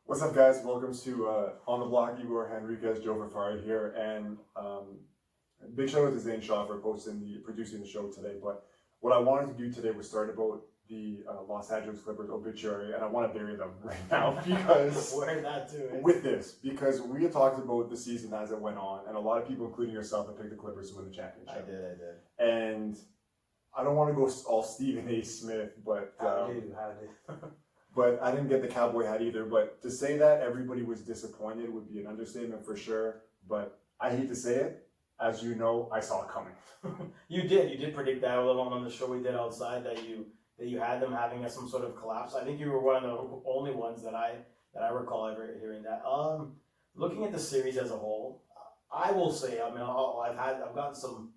What's up, guys? Welcome to On the Block. Igor Henriquez, Joe Verfari here, and big shout out to Zane Shaw for producing the show today. But what I wanted to do today was start about the Los Angeles Clippers obituary, and I want to bury them right now because because we had talked about the season as it went on, and a lot of people, including yourself, have picked the Clippers to win the championship. I did. And I don't want to go all Stephen A. Smith, but How did? But I didn't get the cowboy hat either. But to say that everybody was disappointed would be an understatement for sure. But I hate to say it. As you know, I saw it coming. You did predict that on the show we did outside that you had them having some sort of collapse. I think you were one of the only ones that I recall ever hearing that. Looking at the series as a whole, I will say, I mean, I've gotten some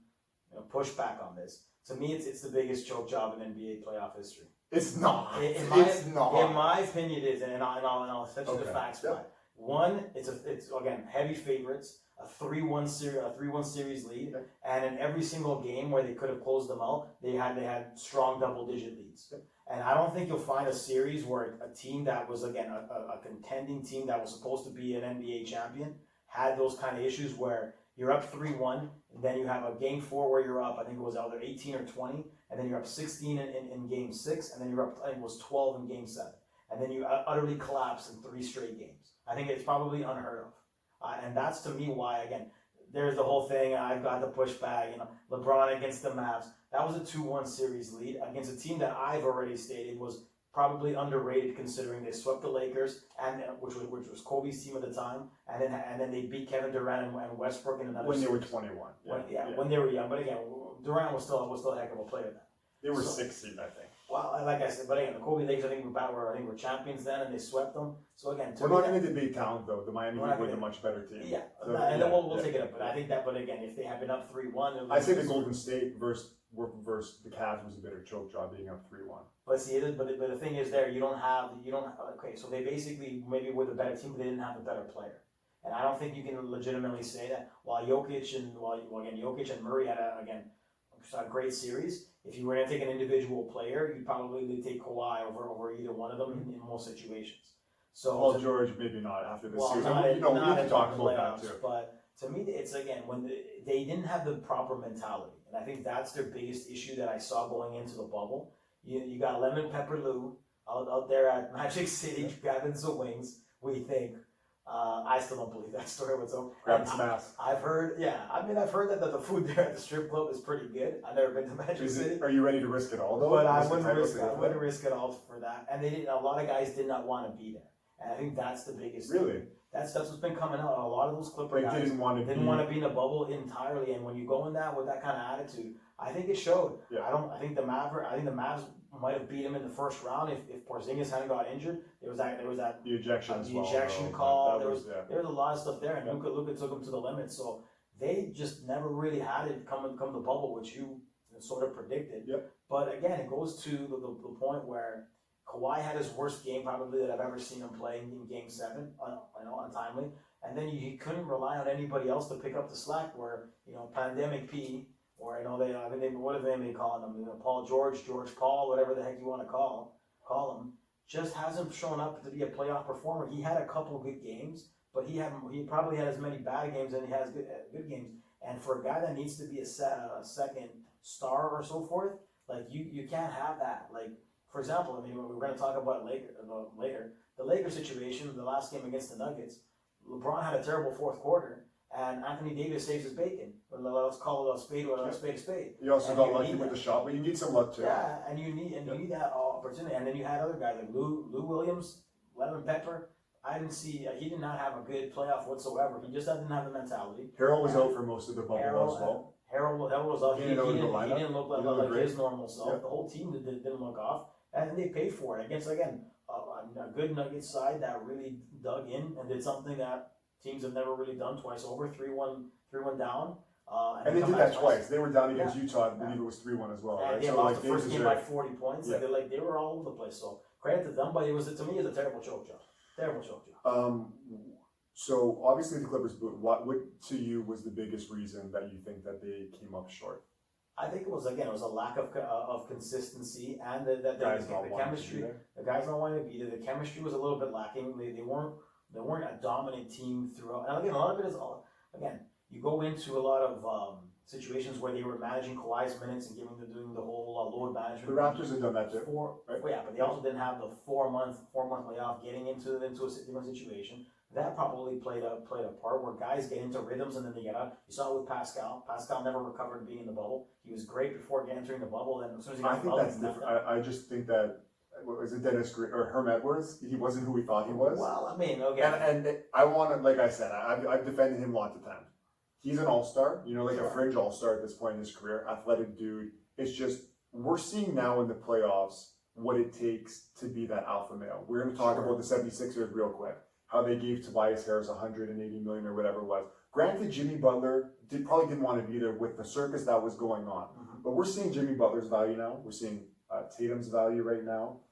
pushback on this. To me, it's the biggest choke job in NBA playoff history. It's not. In my opinion, it is, and I'll set you the facts. Yep. One, it's again heavy favorites, a 3-1 series lead, yep. And in every single game where they could have closed them out, they had strong double-digit leads. Yep. And I don't think you'll find a series where a team that was again a contending team that was supposed to be an NBA champion had those kind of issues where you're up 3-1, and then you have a game 4 where you're up, I think it was either 18 or 20, and then you're up 16 in game 6, and then you're up, I think it was 12 in game 7. And then you utterly collapse in 3 straight games. I think it's probably unheard of. And that's to me why, again, there's the whole thing, I've got the pushback, LeBron against the Mavs. That was a 2-1 series lead against a team that I've already stated was probably underrated considering they swept the Lakers, and which was Kobe's team at the time, and then they beat Kevin Durant and Westbrook in another when series. They were 21. When they were young. But again, Durant was still a heck of a player then. They were 16, I think. Well, like I said, but again, the Kobe Lakers I think were champions then, and they swept them. So again, we're not going to debate talent though. The Miami Heat were the much better team. Yeah, so, and then we'll take it up. But I think that, but again, if they had been up 3-1, I say the Golden State versus the Cavs was a better choke job being up 3-1. But see, but the thing is, you don't have okay. So they basically maybe were the better team, but they didn't have a better player. And I don't think you can legitimately say that while Jokic and Murray had a great series. If you were going to take an individual player, you'd probably take Kawhi over either one of them in most situations. So Paul George, maybe not after this series. Not we can talk about that too. But to me, it's again when they didn't have the proper mentality, and I think that's their biggest issue that I saw going into the bubble. You got Lemon Pepper Lou out there at Magic City grabbing some wings. What do you think? I still don't believe that story was over. Grab some ass. I've heard that the food there at the strip club is pretty good. I've never been to Magic City. Are you ready to risk it all though? But I wouldn't risk it all for that. And a lot of guys did not want to be there. And I think that's the biggest Really? thing. That's what's been coming out. A lot of those Clipper guys didn't want to be in the bubble entirely. And when you go in that with that kind of attitude, I think it showed. Yeah. I think the Mavs might have beat him in the first round if Porzingis hadn't got injured. There was that the ejection call. There was a lot of stuff there, and Luka took him to the limit. So they just never really had it come the bubble, which you sort of predicted. Yep. But again, it goes to the point where Kawhi had his worst game probably that I've ever seen him play in Game 7, untimely. And then he couldn't rely on anybody else to pick up the slack. Where Pandemic P. Or what are they calling him? Paul George, George Paul, whatever the heck you want to call him, just hasn't shown up to be a playoff performer. He had a couple good games, but he probably had as many bad games as he has good games. And for a guy that needs to be a second star or so forth, like you can't have that. Like for example, we're going to talk about later. The Lakers situation, the last game against the Nuggets, LeBron had a terrible fourth quarter. And Anthony Davis saves his bacon. Let's call it a spade a spade. You also got lucky with the shot, but you need some luck too. Yeah, and you need that opportunity. And then you had other guys like Lou Williams, Lemon Pepper. I didn't see he did not have a good playoff whatsoever. He just didn't have the mentality. Harold was out for most of the bubble as well. Harold was out. He didn't look like his normal self. Yeah. The whole team didn't look off, and they paid for it against a good Nuggets side that really dug in and did something that teams have never really done twice over, 3-1 down. And they did that twice. They were down against Utah. I believe it was 3-1 as well. And right? they lost the first game by 40 points. Yeah. They were all over the place. So credit to them, but to me, it was a terrible choke job. Terrible choke job. So obviously the Clippers. What to you was the biggest reason that you think that they came up short? I think it was a lack of consistency and the chemistry. The guys don't want to be there. The chemistry was a little bit lacking. They weren't a dominant team throughout. And again, a lot of it is again, you go into a lot of situations where they were managing Kawhi's minutes and doing the whole load management. The Raptors have done that too. Right? Yeah, but they also didn't have the 4 month layoff getting into a different situation. That probably played a part where guys get into rhythms and then they get out. You saw it with Pascal. Pascal never recovered being in the bubble. He was great before entering the bubble. Then as soon as he got I in the think bubble, that's different. I just think that, was it Dennis or Herm Edwards? He wasn't who we thought he was. Well, I mean, okay. And I want to, like I said, I've defended him lots of times. He's an all-star, like Sure. a fringe all-star at this point in his career, athletic dude. It's just, we're seeing now in the playoffs what it takes to be that alpha male. We're going to talk about the 76ers real quick, how they gave Tobias Harris $180 million or whatever it was. Granted, Jimmy Butler probably didn't want to be there with the circus that was going on. Mhm. But we're seeing Jimmy Butler's value now. We're seeing Tatum's value right now.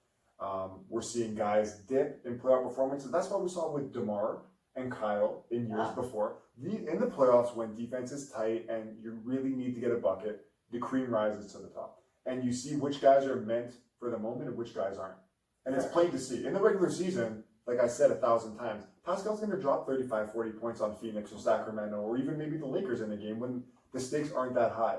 We're seeing guys dip in playoff performances. That's what we saw with DeMar and Kyle in years before. In the playoffs, when defense is tight and you really need to get a bucket, the cream rises to the top. And you see which guys are meant for the moment and which guys aren't. And it's plain to see. In the regular season, like I said 1,000 times, Pascal's going to drop 35, 40 points on Phoenix or Sacramento or even maybe the Lakers in a game when the stakes aren't that high.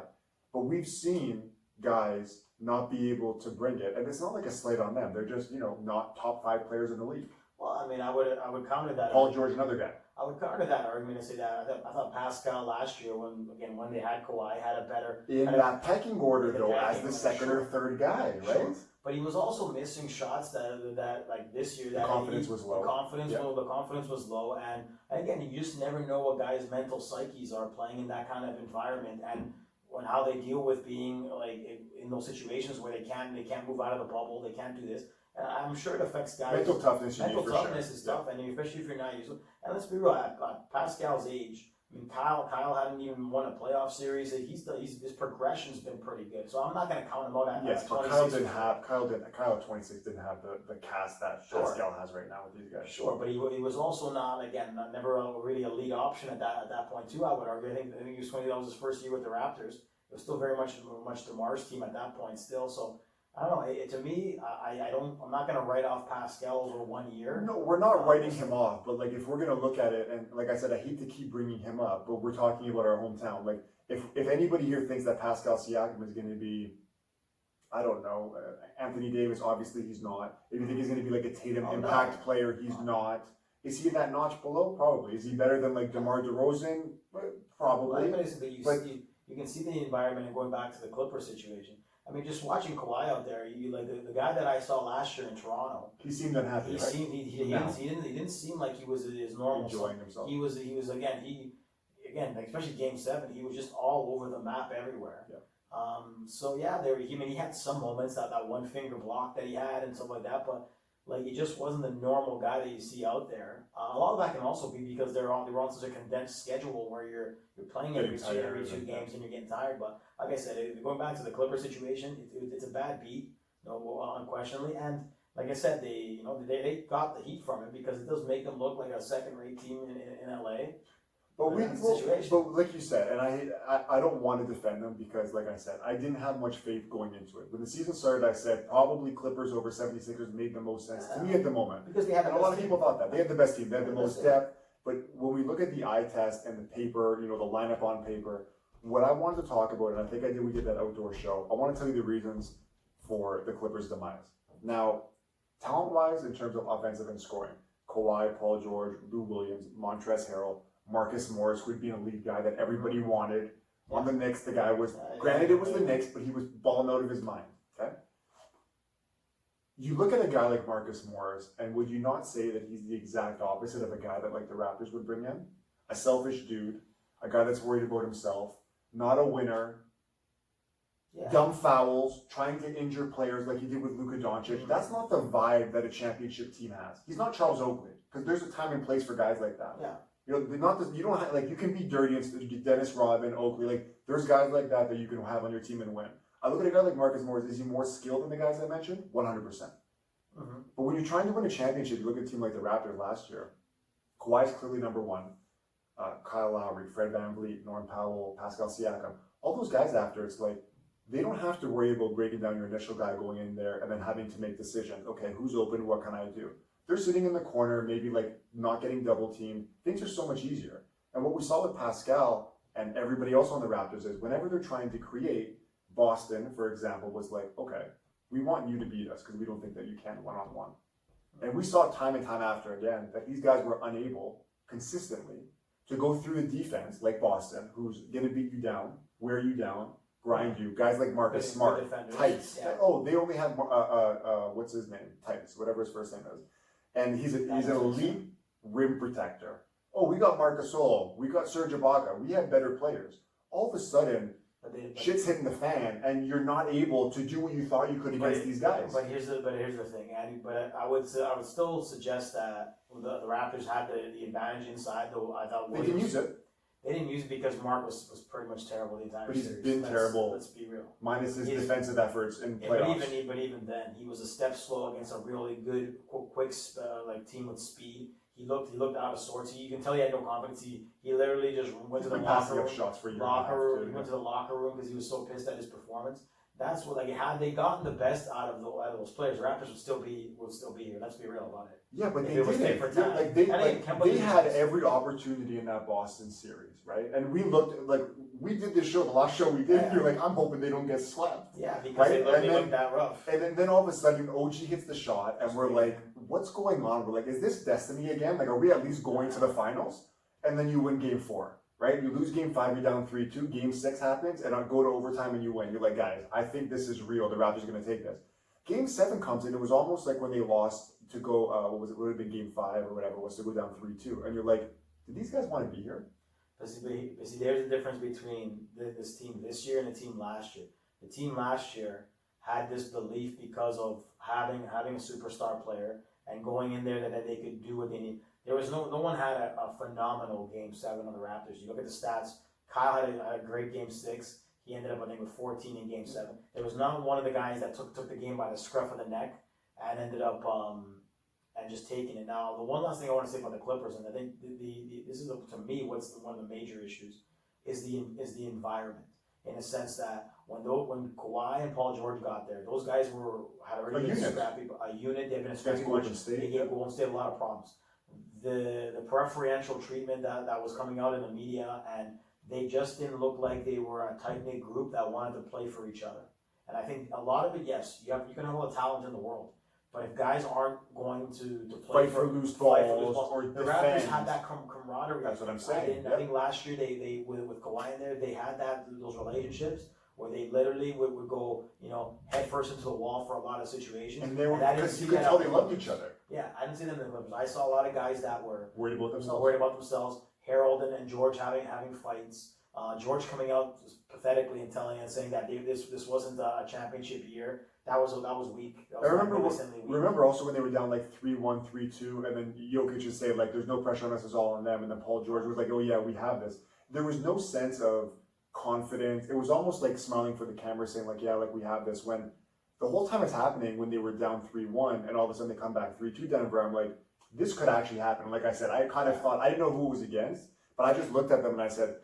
But we've seen guys not be able to bring it. And it's not like a slate on them. They're just, not top 5 players in the league. Well, I mean, I would counter that. Paul George, another guy. I would counter that argument and say that I thought Pascal last year, when they had Kawhi, had a better that pecking order though, as pecking the order, second or third guy, right? Sure. But he was also missing shots that like this year. The confidence was low. The confidence was low, and again, you just never know what guys' mental psyches are playing in that kind of environment, and how they deal with being like in those situations where they can't move out of the bubble, they can't do this. And I'm sure it affects guys. Mental toughness Is tough, and especially if you're not used to it. And let's be real, at Pascal's age, I mean, Kyle hadn't even won a playoff series. His progression's been pretty good. So I'm not going to count him out at yes, but Kyle at 26 didn't have the cast that Pascal has right now with these guys. Sure, but he was also never a really elite option at that point too. I would argue. I think he was 20. That was his first year with the Raptors. It was still very much DeMar's team at that point still. So I don't know. To me, I'm not going to write off Pascal over 1 year. No, we're not writing him off. But like, if we're going to look at it, and like I said, I hate to keep bringing him up, but we're talking about our hometown. Like, if anybody here thinks that Pascal Siakam is going to be, I don't know, Anthony Davis, obviously he's not. If you think he's going to be like a Tatum impact player, he's not. Is he that notch below? Probably. Is he better than like DeMar DeRozan? Probably. You can see the environment, and going back to the Clippers situation. I mean, just watching Kawhi out there, the guy that I saw last year in Toronto. He seemed unhappy. He didn't seem like he was his normal. Enjoying himself. He was again, especially Game 7. He was just all over the map everywhere. Yeah. So yeah, he had some moments, that one finger block that he had and stuff like that, but like, he just wasn't the normal guy that you see out there. A lot of that can also be because they were on such a condensed schedule where you're playing every two games and you're getting tired. But like I said, going back to the Clippers situation, it's a bad beat, unquestionionally. And like I said, they got the heat from it because it does make them look like a second-rate team in LA. But like you said, and I don't want to defend them because, like I said, I didn't have much faith going into it. When the season started, I said probably Clippers over 76ers made the most sense to me at the moment. Because they had a lot of people thought that. They had the best team. They had the most depth. But when we look at the eye test and the paper, the lineup on paper, what I wanted to talk about, and I think we did that outdoor show, I want to tell you the reasons for the Clippers' demise. Now, talent-wise, in terms of offensive and scoring, Kawhi, Paul George, Lou Williams, Montrezl Harrell, Marcus Morris, who'd be an elite guy that everybody wanted. On the Knicks, the guy was, granted it was the Knicks, but he was balling out of his mind, okay? You look at a guy like Marcus Morris, and would you not say that he's the exact opposite of a guy that like the Raptors would bring in? A selfish dude, a guy that's worried about himself, not a winner, dumb fouls, trying to injure players like he did with Luka Doncic. That's not the vibe that a championship team has. He's not Charles Oakley, because there's a time and place for guys like that. Yeah. You don't have, like, you can be dirty and Dennis Rodman, Oakley, like, there's guys like that you can have on your team and win. I look at a guy like Marcus Morris, is he more skilled than the guys I mentioned? 100%. But when you're trying to win a championship, you look at a team like the Raptors last year, Kawhi's clearly number one, Kyle Lowry, Fred VanVleet, Norm Powell, Pascal Siakam, all those guys after, it's like, they don't have to worry about breaking down your initial guy going in there and then having to make decisions. Okay, who's open, what can I do? they're sitting in the corner, maybe like not getting double teamed. Things are so much easier. And what we saw with Pascal and everybody else on the Raptors is whenever they're trying to create, Boston, for example, was like, okay, we want you to beat us because we don't think that you can one-on-one. And we saw time and time after again that these guys were unable consistently to go through the defense like Boston, who's going to beat you down, wear you down, grind you. Guys like Marcus Smart, Tights. Yeah. Oh, they only have what's his name? Tights, whatever his first name is. And he's an elite rim protector. Oh, we got Marcus Gasol, we got Serge Ibaka, we have better players. All of a sudden, shit's hitting the fan, and you're not able to do what you thought you could against these guys. But here's the thing, Andy. But I would still suggest that the Raptors had the advantage inside. Though I thought they can use it. They didn't use it because Mark was pretty much terrible the entire series. But he's been terrible. Let's be real. Minus his defensive efforts in playoffs. But even then, he was a step slow against a really good, quick team with speed. He looked out of sorts. You can tell he had no confidence. He literally just went to the locker room. He went to the locker room because he was so pissed at his performance. That's what, like, had they gotten the best out of those players, the Raptors would still be here. Let's be real about it. Yeah, but they didn't. They had every opportunity in that Boston series, right? And we looked like we did this show. The last show we did, you're like, I'm hoping they don't get swept. Yeah, because they looked that rough. And then all of a sudden, OG hits the shot, and we're like, what's going on? We're like, is this destiny again? Like, are we at least going to the finals? And then you win Game 4. Right? You lose Game 5, you're down 3-2. Game 6 happens, and I go to overtime and you win. You're like, guys, I think this is real. The Raptors are going to take this. Game 7 comes in. It was almost like when they lost to go, what was it? Would have been Game 5 or whatever it was to go down 3-2. And you're like, did these guys want to be here? But see, there's a difference between this team this year and the team last year. The team last year had this belief because of having a superstar player and going in there that they could do what they need. There was no one had a phenomenal Game 7 on the Raptors. You look at the stats. Kyle had a great Game 6. He ended up, I think, with 14 in Game 7. There was not one of the guys that took the game by the scruff of the neck and ended up and just taking it. Now, the one last thing I want to say about the Clippers, and I think this is to me what's one of the major issues, is the environment. In a sense that when Kawhi and Paul George got there, those guys had already been scrappy, a unit. They've been a scrappy bunch. They gave Golden State a lot of problems. The preferential treatment that was coming out in the media, and they just didn't look like they were a tight-knit group that wanted to play for each other. And I think a lot of it, yes, you can have all the talent in the world, but if guys aren't going to play for loose balls or the Raptors had that camaraderie. That's what I'm saying. I think last year they with Kawhi in there, they had those relationships where they literally would go, head first into the wall for a lot of situations. And they were, because you could tell they loved each other. Yeah, I didn't see them in the Clippers. I saw a lot of guys that were worried about themselves. Harold and George having fights. George coming out pathetically and saying that this wasn't a championship year. That was weak. I remember also when they were down like 3-1, 3-2, and then Jokic would say like, "There's no pressure on us; it's all on them." And then Paul George was like, "Oh yeah, we have this." There was no sense of confidence. It was almost like smiling for the camera, saying like, "Yeah, like we have this." When the whole time it's happening, when they were down 3-1, and all of a sudden they come back 3-2 Denver, I'm like, this could actually happen. Like I said, I kind of thought, I didn't know who it was against, but I just looked at them and I said,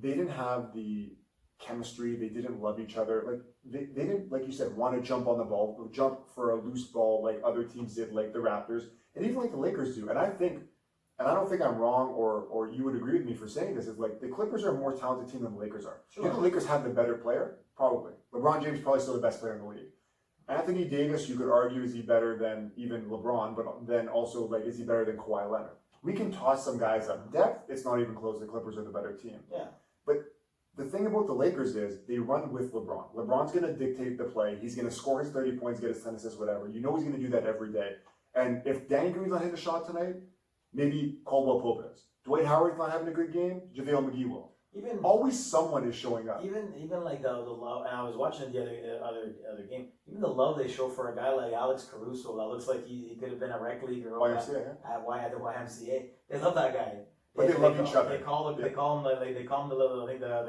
they didn't have the chemistry. They didn't love each other. Like they didn't, like you said, want to jump on the ball, jump for a loose ball like other teams did, like the Raptors, and even like the Lakers do. And I think, and I don't think I'm wrong, or you would agree with me for saying this, is like the Clippers are a more talented team than the Lakers are. Sure. Do the Lakers have the better player? Probably. LeBron James is probably still the best player in the league. Anthony Davis, you could argue, is he better than even LeBron, but then also, like, is he better than Kawhi Leonard? We can toss some guys up. Depth, it's not even close. The Clippers are the better team. Yeah. But the thing about the Lakers is they run with LeBron. LeBron's going to dictate the play. He's going to score his 30 points, get his 10 assists, whatever. You know he's going to do that every day. And if Danny Green's not hitting a shot tonight, maybe Caldwell Pope is. Dwight Howard's not having a good game, JaVale McGee will. Always someone is showing up. Even like the love, and I was watching the other game. Even the love they show for a guy like Alex Caruso, that looks like he could have been a rec league or YMCA, at the YMCA. They love that guy. But they love each other. They call him the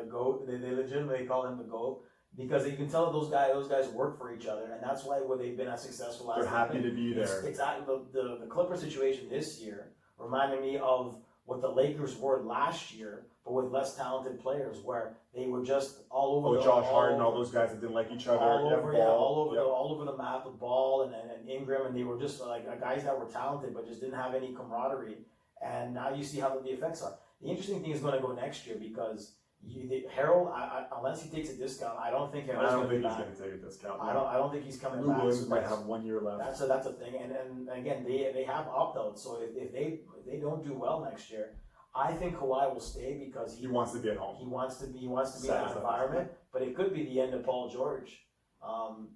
GOAT. They legitimately call him the GOAT because you can tell those guys work for each other, and that's why they've been as successful as they're happy to be there. It's the Clipper situation this year reminded me of what the Lakers were last year, but with less talented players, where they were just all over. Josh Harden, all those guys that didn't like each other, all over the map with Ball and Ingram, and they were just like guys that were talented but just didn't have any camaraderie. And now you see how the effects are. The interesting thing is going to go next year because Harold, unless he takes a discount, I don't think Harold's going to be back. I don't think he's going to take a discount. I don't think he's coming Lou back. Williams might have 1 year left. That's a thing, and again they have opt-outs. So if they don't do well next year, I think Kawhi will stay because he wants to be at home. He wants to be in that environment. But it could be the end of Paul George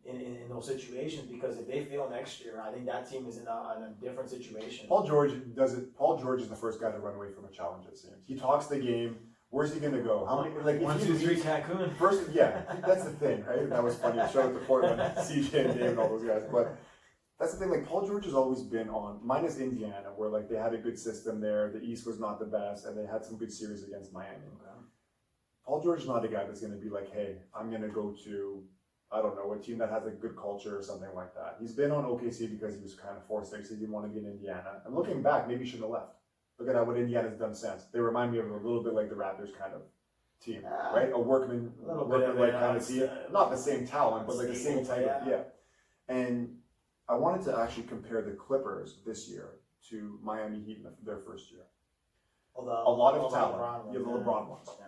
in those situations, because if they fail next year, I think that team is in a different situation. Paul George is the first guy to run away from a challenge, it seems. He talks the game. Where's he gonna go? How many? Like 1, 2, 3, Cancun. First, yeah, that's the thing, right? That was funny. Shout out to Portland, CJ and Dave and all those guys. But that's the thing. Like Paul George has always been on, minus Indiana, where like they had a good system there. The East was not the best, and they had some good series against Miami. Okay. Paul George is not a guy that's gonna be like, hey, I'm gonna go to, I don't know, a team that has a good culture or something like that. He's been on OKC because he was kind of forced there, so he didn't want to be in Indiana. And looking back, maybe he shouldn't have left. Look at what Indiana's done since. They remind me of a little bit like the Raptors kind of team, right? A workman-like kind of team. Not the same talent, but like the same type of, yeah. And I wanted to actually compare the Clippers this year to Miami Heat in their first year. A lot of talent. The LeBron ones. Yeah.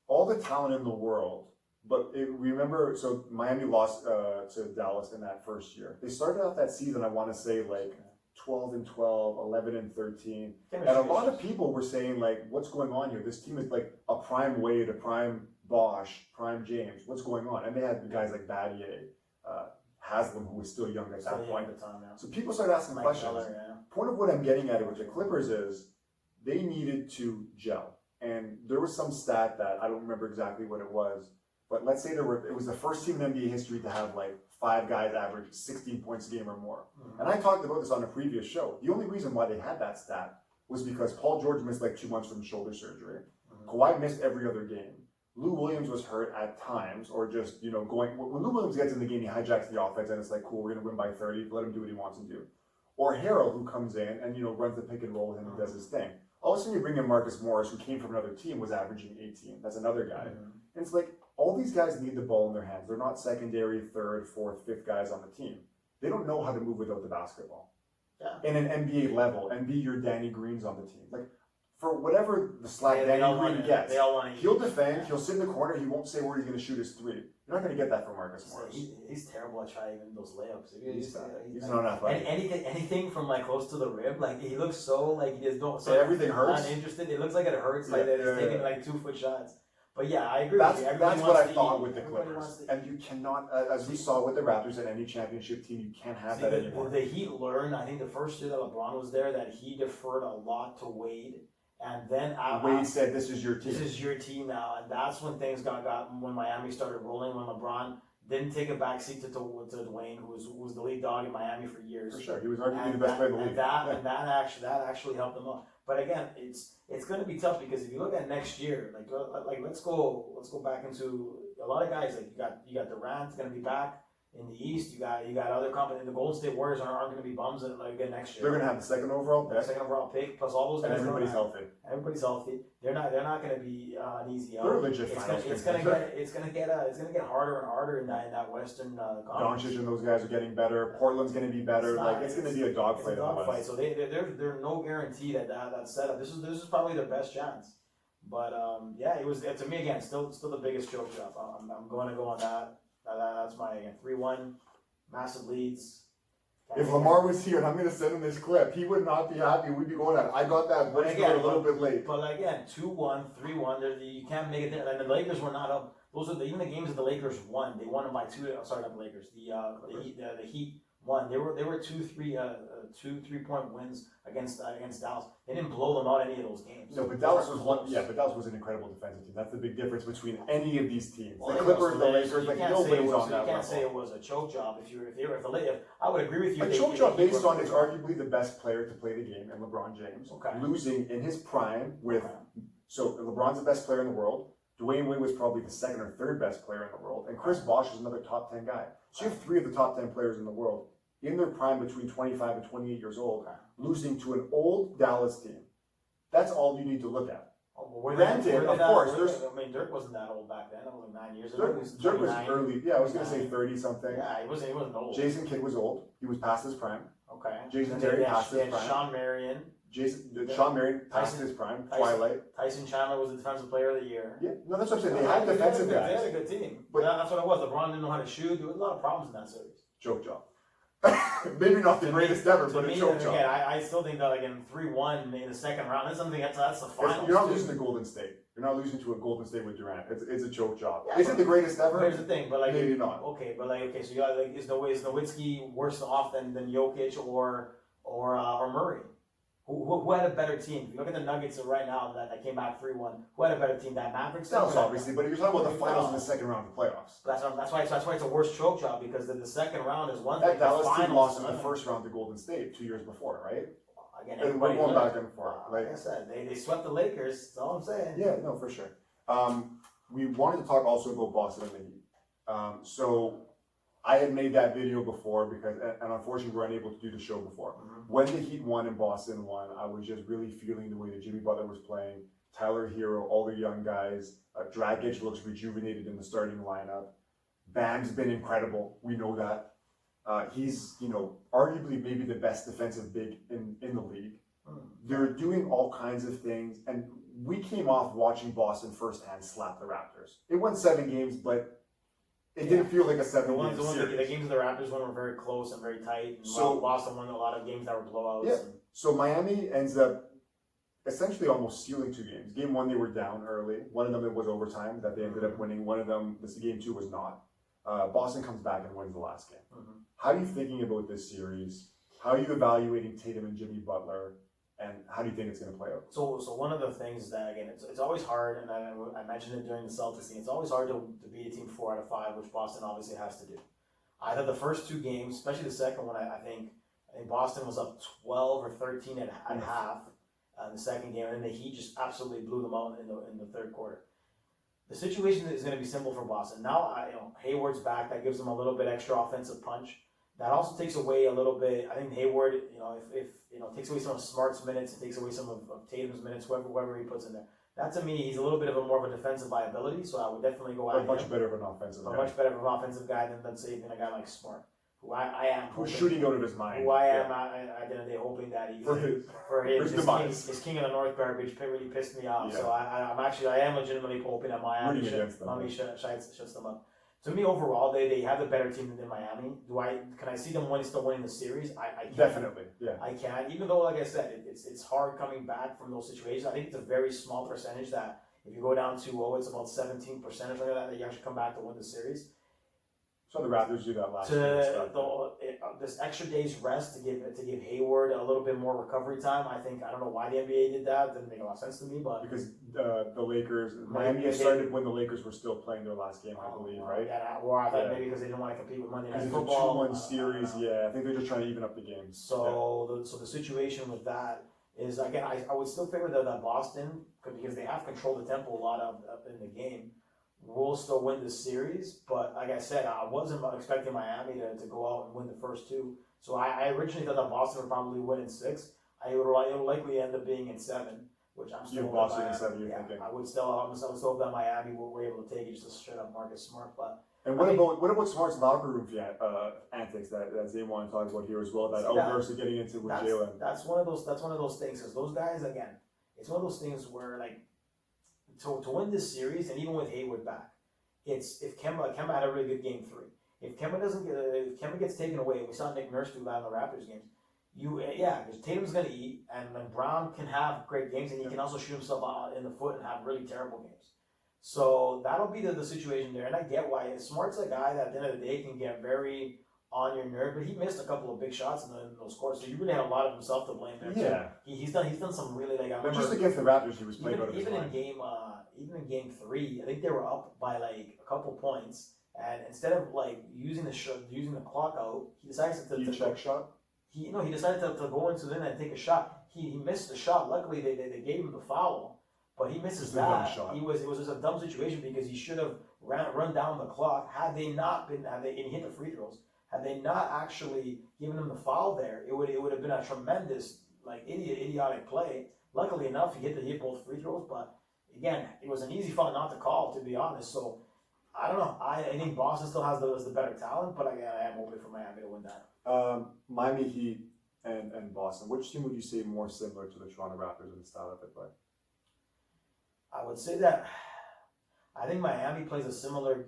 All the talent in the world. But remember, so Miami lost to Dallas in that first year. They started off that season, I want to say, like 12-12, 11-13, and a lot of people were saying like, "What's going on here? This team is like a prime Wade, a prime Bosh, prime James. What's going on?" And they had guys like Battier, Haslam, who was still young at that point. So people started asking questions. Point of what I'm getting at it with the Clippers is they needed to gel, and there was some stat that I don't remember exactly what it was. But let's say it was the first team in NBA history to have like 5 guys average 16 points a game or more. Mm-hmm. And I talked about this on a previous show. The only reason why they had that stat was because Paul George missed like 2 months from shoulder surgery. Mm-hmm. Kawhi missed every other game. Lou Williams was hurt at times, or just, going, when Lou Williams gets in the game, he hijacks the offense and it's like, cool, we're going to win by 30, let him do what he wants to do. Or Harold, who comes in and, runs the pick and roll with him and does his thing. All of a sudden you bring in Marcus Morris, who came from another team, was averaging 18. That's another guy. Mm-hmm. And it's like, all these guys need the ball in their hands. They're not secondary, third, fourth, fifth guys on the team. They don't know how to move without the basketball. Yeah. In an NBA level, and be your Danny Greens on the team. Like, for whatever the slack Danny Green gets, he'll defend, he'll sit in the corner, he won't say where he's going to shoot his 3. You're not going to get that from Marcus Morris. He's terrible at trying even those layups. He's not athletic. Anything from like close to the rim, like he looks so like he just don't. So everything hurts. Uninterested. It looks like it hurts. Like that he's taking like 2-foot shots. But yeah, I agree. That's what I thought with the Clippers. And you cannot, as we saw with the Raptors and any championship team, you can't have that anymore. The Heat learned, I think the first year that LeBron was there, that he deferred a lot to Wade. And then Wade said, "This is your team. This is your team now." And that's when things got when Miami started rolling. When LeBron didn't take a backseat to Dwayne, who was the lead dog in Miami for years. For sure, he was arguably the best player in the league. And that actually helped them out. But again, it's going to be tough, because if you look at next year, like let's go back into a lot of guys. Like you got Durant going to be back in the East. You got other companies. The Golden State Warriors aren't going to be bums again next year. They're going to have the second overall pick. Plus all those guys. And everybody's healthy. Everybody's healthy. They're not going to be an easy out. They're legit. It's going to get harder and harder in that Western conference. Doncic and those guys are getting better. Portland's going to be better. It's going to be a dogfight. So there's no guarantee that setup. This is probably their best chance. But it was to me again still the biggest choke job. I'm going to go on that. That's my 3-1 massive leads. If Lamar was here and I'm going to send him this clip, he would not be happy. We'd be going on. I got that voice a little bit late. But again, 2-1, 3-1. You can't make it there. And the Lakers were not up. Those are even the games that the Lakers won. They won them by 2. Sorry, not the Lakers. The Heat won. They were 2-3-point wins against Dallas. They didn't blow them out any of those games. No, but Dallas was one. Yeah, but Dallas was an incredible defensive team. That's the big difference between any of these teams. The Clippers, the Lakers, nobody's on that level. You can't say it was a choke job if I would agree with you. A choke job based on it's arguably the best player to play the game, and LeBron James losing in his prime with. So LeBron's the best player in the world. Dwayne Wade was probably the second or third best player in the world, and Chris Bosh is another top 10 guy. So you have 3 of the top 10 players in the world in their prime between 25 and 28 years old, losing to an old Dallas team That's all you need to look at. Oh, well, where Granted, did of that- course, where there's- did- I mean, Dirk wasn't that old back then. That was like 9 years ago. He was Dirk was 29. early. Yeah, I was gonna say 29. 30 something. Yeah, he wasn't old. Jason Kidd was old. He was past his prime. Okay. Jason And Terry they had- passed his they had prime. Sean Marion. Sean Marion passed Tyson- his prime. Tyson- Twilight. Tyson Chandler was the defensive player of the year. Yeah, no, that's what I'm saying. They had defensive They guys. had a good team. But- But that's what it was. LeBron didn't know how to shoot. There was a lot of problems in that series. Choke job. Maybe not the greatest ever, To but a me, choke again, job. I still think that again 3-1 in the second round. That's something that's the finals. You're not too. losing to Golden State. You're not losing to a Golden State with Durant. It's a choke job. Yeah, Is it the greatest But ever? here's the thing, but like Maybe not. Okay, but like okay, so you got like is Nowitzki worse off than Jokic or Murray? Who had a better team? If you look at the Nuggets right now that came back 3-1, who had a better team? That Mavericks team? Dallas, obviously, but you're talking about the finals and the No. second round of the playoffs. That's why it's a worse choke job because the second round is one That thing. The Dallas team finals lost is in the another. first round to Golden State 2 years before, right? Again, And we're everybody going knows. back and forth. Like I said, they swept the Lakers. That's all I'm saying. Yeah, no, for sure. We wanted to talk also about Boston and the Heat. So I had made that video before because, and unfortunately, we were unable to do the show before. Mhm. When the Heat won and Boston won, I was just really feeling the way that Jimmy Butler was playing, Tyler Hero, all the young guys. Dragic looks rejuvenated in the starting lineup. Bam's been incredible. We know that. He's, arguably maybe the best defensive big in the league. They're doing all kinds of things, and we came off watching Boston firsthand slap the Raptors. It won 7 games, but it didn't feel like a The 7-game the series. games of the Raptors won were very close and very tight. And So- Boston won a lot of games that were blowouts. Yeah. And, So Miami ends up essentially almost stealing 2 games. Game 1, they were down early. One of them, it was overtime that they ended up winning. One of them, game 2 was not. Boston comes back and wins the last game. Mhm. How are you thinking about this series? How are you evaluating Tatum and Jimmy Butler? And how do you think it's going to play out? So one of the things that again, it's always hard, and I mentioned it during the Celtics thing. It's always hard to beat a team 4 out of 5, which Boston obviously has to do. I thought the first 2 games, especially the second one, I think Boston was up 12 or 13 at half in the second game, and then the Heat just absolutely blew them out in the third quarter. The situation is going to be simple for Boston. Now, Hayward's back. That gives them a little bit extra offensive punch. That also takes away a little bit. I think Hayward, if takes away some of Smart's minutes, it takes away some of Tatum's minutes, whoever he puts in there. That to me, he's a little bit of a more of a defensive liability. So I would definitely go But at much him. better of an offensive But guy. much better of an offensive guy than say even a guy like Smart, who I am. Who's hoping- shooting out of his mind. Who I am at the end of the day hoping that he For his his demise. king of the North garbage really pissed me off. Yeah. So I am legitimately hoping that Miami Rooting against them. shuts them up. To me, overall, they have a better team than Miami. Can I see them still winning the series? I can. Definitely, yeah. I can. Even though, like I said, it's hard coming back from those situations. I think it's a very small percentage that if you go down to it's about 17% or something like that you actually come back to win the series. So the Raptors do that last year. and stuff. This extra day's rest to give Hayward a little bit more recovery time. I don't know why the NBA did that. Didn't make a lot of sense to me, but Because the Lakers, Miami Miami started when the Lakers were still playing their last game, I believe, right? Yeah, or I thought Yeah. maybe because they didn't want to compete with Monday Night Because it's a Football. 2-1 series, I don't know. yeah. I think they're just trying to even up the games. So the situation with that is again I would still favor that Boston because they have controlled the tempo a lot of in the game. Will still win this series, but like I said, I wasn't expecting Miami to go out and win the first 2. So I originally thought that Boston would probably win in 6. It would likely end up being in 7, which I'm still. You have Boston in 7, you're thinking. I would still hope that Miami were able to take it just to straight up Marcus Smart, but. And what about Smart's locker room antics that they want to talk about here as well? That outburst of getting into with Jalen. That's one of those things because those guys again, it's one of those things where like to win this series and even with Hayward back, it's if Kemba had a really good game 3. If Kemba gets taken away, we saw Nick Nurse do that in the Raptors games. Because Tatum's gonna eat and Brown can have great games and he can also shoot himself in the foot and have really terrible games. So that'll be the situation there, and I get why. Smart's a guy that at the end of the day can get very on your nerve, but he missed a couple of big shots in those courts, so you really had a lot of himself to blame there. Yeah. Too. He's done some really like I But remember just against the Raptors, he was playing out of his even in mind. game 3, I think they were up by like a couple points, and instead of like using the clock out, he decided to check shot? He decided to go into the net and take a shot. He missed the shot. Luckily, they gave him the foul, but he misses Just a dumb that. shot. It was just a dumb situation because he should have run down the clock. And he hit the free throws. Had they not actually given him the foul there, it would have been a tremendous idiotic play. Luckily enough, he hit both free throws, but again, it was an easy foul not to call, to be honest. So I don't know. I think Boston still has the better talent, but again, I am hoping for Miami to win that. Miami Heat and Boston. Which team would you say more similar to the Toronto Raptors in the style of it play? I would say that I think Miami plays a similar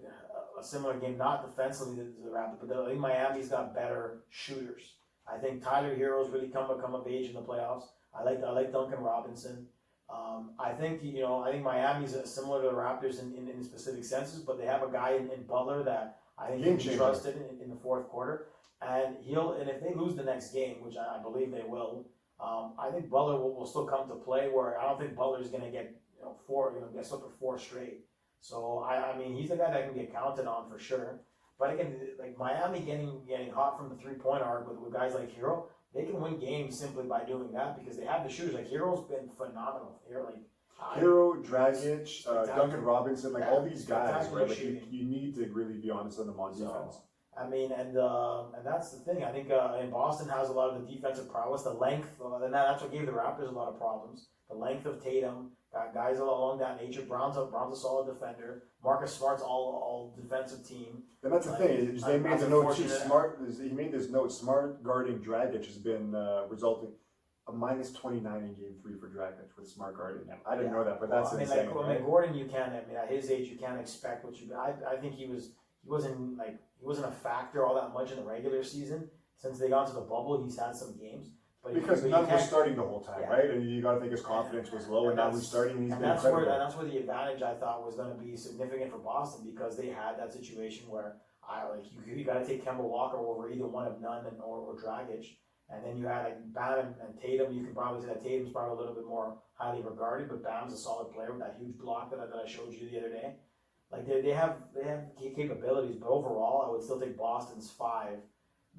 game, not defensively to the Raptors, but I think Miami's got better shooters. I think Tyler Hero's really come of age in the playoffs. I like Duncan Robinson. I think Miami's similar to the Raptors in specific senses, but they have a guy in Butler that I think can be trusted in the fourth quarter, and if they lose the next game, which I believe they will, I think Butler will still come to play. Where I don't think Butler's going to get get stuck for 4 straight. So I mean he's a guy that can get counted on for sure. But again, like Miami getting hot from the 3-point arc with guys like Hero, they can win games simply by doing that because they have the shooters. Like Hero's been phenomenal. Hero, Dragic, Duncan Robinson, like all these guys, right? Like you need to really be honest on them on defense. I mean, and that's the thing. I think in Boston has a lot of the defensive prowess, the length, and that's what gave the Raptors a lot of problems. The length of Tatum, guys along that nature. Brown's a solid defender. Marcus Smart's all defensive team. And that's the thing. Is they made the note too. Smart. He made this note. Smart guarding Dragic has been resulting a minus 29 in Game 3 for Dragic with Smart guarding him. I didn't know that, but that's insane. Like Gordon, you can't. I mean, at his age, you can't expect what you. I think he wasn't a factor all that much in the regular season. Since they got to the bubble, he's had some games. Because none was starting the whole time, right? And you got to think his confidence was low, and now he's starting. And that's where the advantage I thought was going to be significant for Boston because they had that situation where you got to take Kemba Walker over either one of Nunn or Dragic, and then you had like Bam and Tatum. You can probably say that Tatum's probably a little bit more highly regarded, but Bam's a solid player with that huge block that I showed you the other day. Like they have capabilities, but overall, I would still take Boston's 5.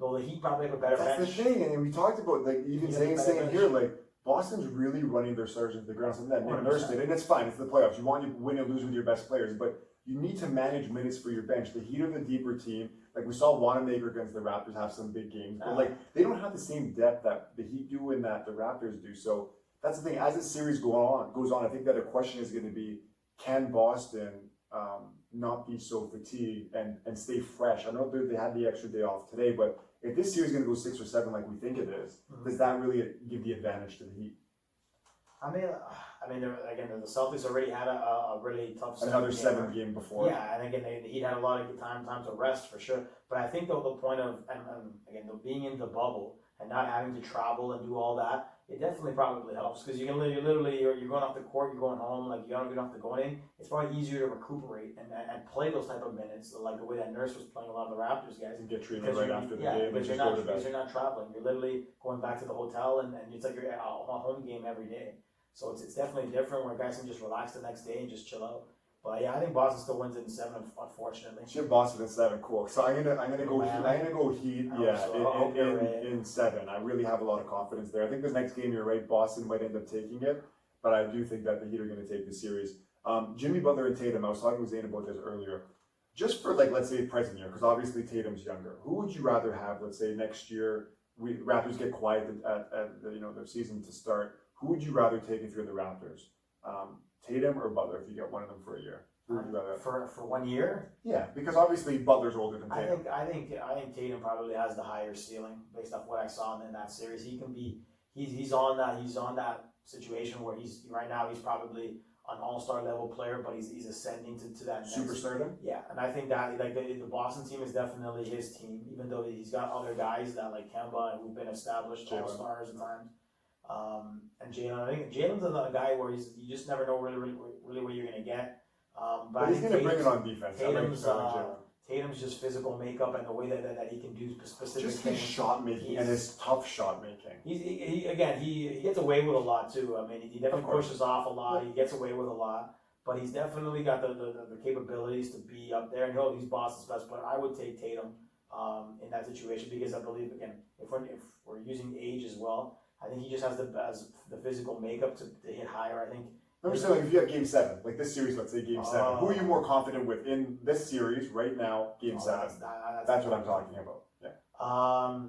Though the Heat probably have a better bench. That's the thing, and we talked about like even saying here, like Boston's really running their stars into the ground. Something that Nick Nurse did, and it's fine. It's the playoffs. You want to win and lose with your best players, but you need to manage minutes for your bench. The Heat are the deeper team. Like we saw Wanamaker against the Raptors have some big games, but like they don't have the same depth that the Heat do and that the Raptors do. So that's the thing. As the series goes on, I think that a question is going to be: can Boston not be so fatigued and stay fresh? I know they had the extra day off today, but if this series is going to go 6 or 7 like we think it is, does that really give the advantage to the Heat? I mean, the Celtics already had a really tough another 7 game before. Yeah, and again, the Heat had a lot of time to rest for sure. But I think the point of being in the bubble and not having to travel and do all that, it definitely probably helps because you're going off the court, you're going home, like you don't have to go in. It's probably easier to recuperate and play those type of minutes, like the way that Nurse was playing a lot of the Raptors guys. And get treatment right after the game. Because you're not traveling. You're literally going back to the hotel and it's like you're at a home game every day. So it's definitely different where guys can just relax the next day and just chill out. But yeah, I think Boston still wins it in 7, unfortunately. Shit, Boston in 7, cool. So I'm gonna go Heat. In 7. I really have a lot of confidence there. I think this next game, you're right, Boston might end up taking it, but I do think that the Heat are going to take the series. Jimmy Butler and Tatum. I was talking with Zane about this earlier. Just for let's say present year, because obviously Tatum's younger. Who would you rather have? Let's say next year, Raptors get quiet at their season to start. Who would you rather take if you're the Raptors? Tatum or Butler if you get one of them for a year? Who would you rather have? For 1 year? Yeah, because obviously Butler's older than Tatum. I think Tatum probably has the higher ceiling based off what I saw in that series. He can be he's on that situation where he's probably an all-star level player, but he's ascending to that superstardom. Yeah, and I think that the Boston team is definitely his team, even though he's got other guys that like Kemba who've been established all-stars at times. And Jalen, I think Jalen's another guy where you just never know really what you're gonna get. But he's gonna bring it on defense. Tatum's just physical makeup and the way that he can do specific just things. His shot making and his tough shot making. He gets away with a lot too. I mean, he definitely pushes off a lot. He gets away with a lot, but he's definitely got the capabilities to be up there. And he's Boston's best, but I would take Tatum in that situation because I believe if we're using age as well, I think he just has the physical makeup to hit higher. I think. I'm just saying, if you have Game 7, like this series, let's say Game 7, who are you more confident with in this series right now, Game 7? That's what I'm talking about. Yeah.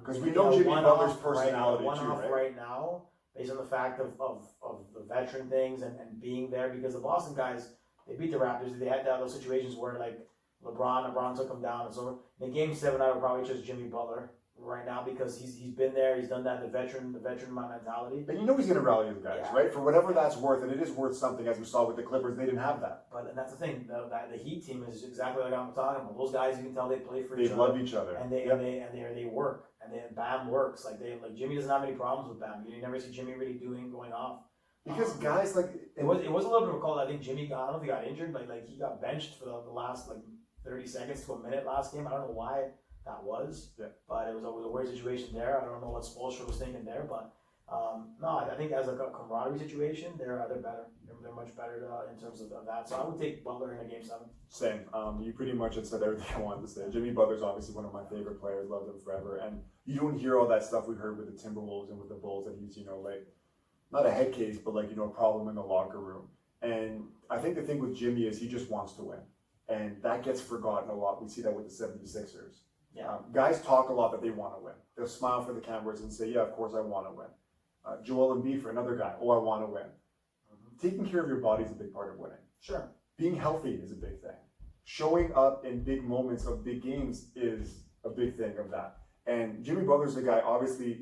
Because we know Jimmy Butler's personality too, right? Right now, based on the fact of the veteran things and being there, because the Boston guys, they beat the Raptors. They had those situations where like LeBron took them down, and so in Game 7 I would probably choose Jimmy Butler right now because he's been there, he's done that, the veteran mentality. And you know he's going to rally the guys, Yeah. right? For whatever that's worth, and it is worth something, as we saw with the Clippers, they didn't have that. But and that's the thing, the Heat team is exactly like I'm talking about. Those guys, you can tell they play for They each other. love each other. And they Yep. they work, and Bam works. Like Jimmy doesn't have any problems with Bam. You never see Jimmy really going off. Because guys like It was a little bit of a call. I think Jimmy got, I don't know if he got injured, like he got benched for the last like 30 seconds to a minute last game. I don't know why that was, but it was a weird situation there. I don't know what Spoelstra was thinking there, but no, I think as a camaraderie situation, they're better. They're much better in terms of that. So I would take Butler in a Game 7. Same. You pretty much had said everything I wanted to say. Jimmy Butler's obviously one of my favorite players. Loved him forever. And you don't hear all that stuff we heard with the Timberwolves and with the Bulls that he's, like, not a head case, but like, a problem in the locker room. And I think the thing with Jimmy is he just wants to win. And that gets forgotten a lot. We see that with the 76ers. Yeah. Guys talk a lot that they want to win. They'll smile for the cameras and say, yeah, of course I want to win. Joel Embiid for another guy. Oh, I want to win. Taking care of your body is a big part of winning. Sure. Being healthy is a big thing. Showing up in big moments of big games is a big thing of that. And Jimmy Butler's a guy, obviously,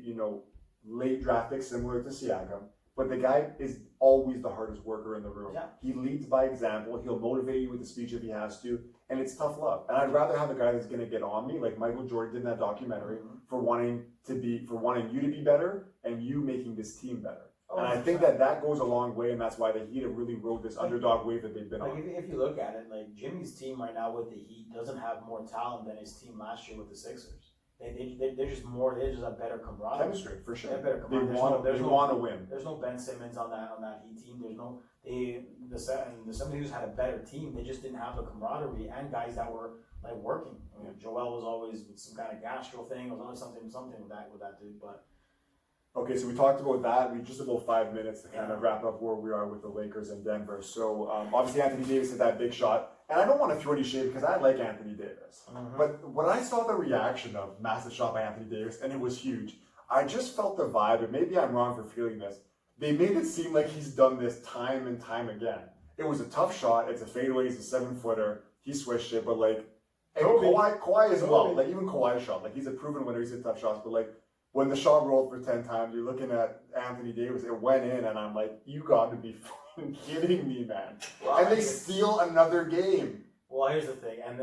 late draft pick similar to Siakam, but the guy is always the hardest worker in the room. Yeah. He leads by example. He'll motivate you with the speech if he has to, and it's tough love. And I'd rather have a guy that's going to get on me, like Michael Jordan did in that documentary, for wanting you to be better and you making this team better. And I think that goes a long way, and that's why the Heat have really rode this underdog wave that they've been on. If you look at it, like Jimmy's team right now with the Heat doesn't have more talent than his team last year with the Sixers. They're just more. They just have better camaraderie. Chemistry for sure. They have better They camaraderie. want to win. There's no Ben Simmons on that Heat team. There's no the 76ers had a better team. They just didn't have the camaraderie and guys that were like working. Joel was always with some kind of gastro thing. It was always something with that dude. But okay, so we talked about that. We just about 5 minutes to kind of wrap up where we are with the Lakers and Denver. So obviously Anthony Davis hit that big shot. And I don't want to throw any shade because I like Anthony Davis. But when I saw the reaction of massive shot by Anthony Davis, and it was huge, I just felt the vibe, and maybe I'm wrong for feeling this. They made it seem like he's done this time and time again. It was a tough shot. It's a fadeaway. It's a 7-footer. He switched it, but like, and Kawhi as well. Like even Kawhi shot. Like he's a proven winner. He's hit tough shots, but like, when the shot rolled for 10 times, you're looking at Anthony Davis, it went in, and I'm like, you got to be fucking kidding me, man. Well, and they steal another game. Well, here's the thing, and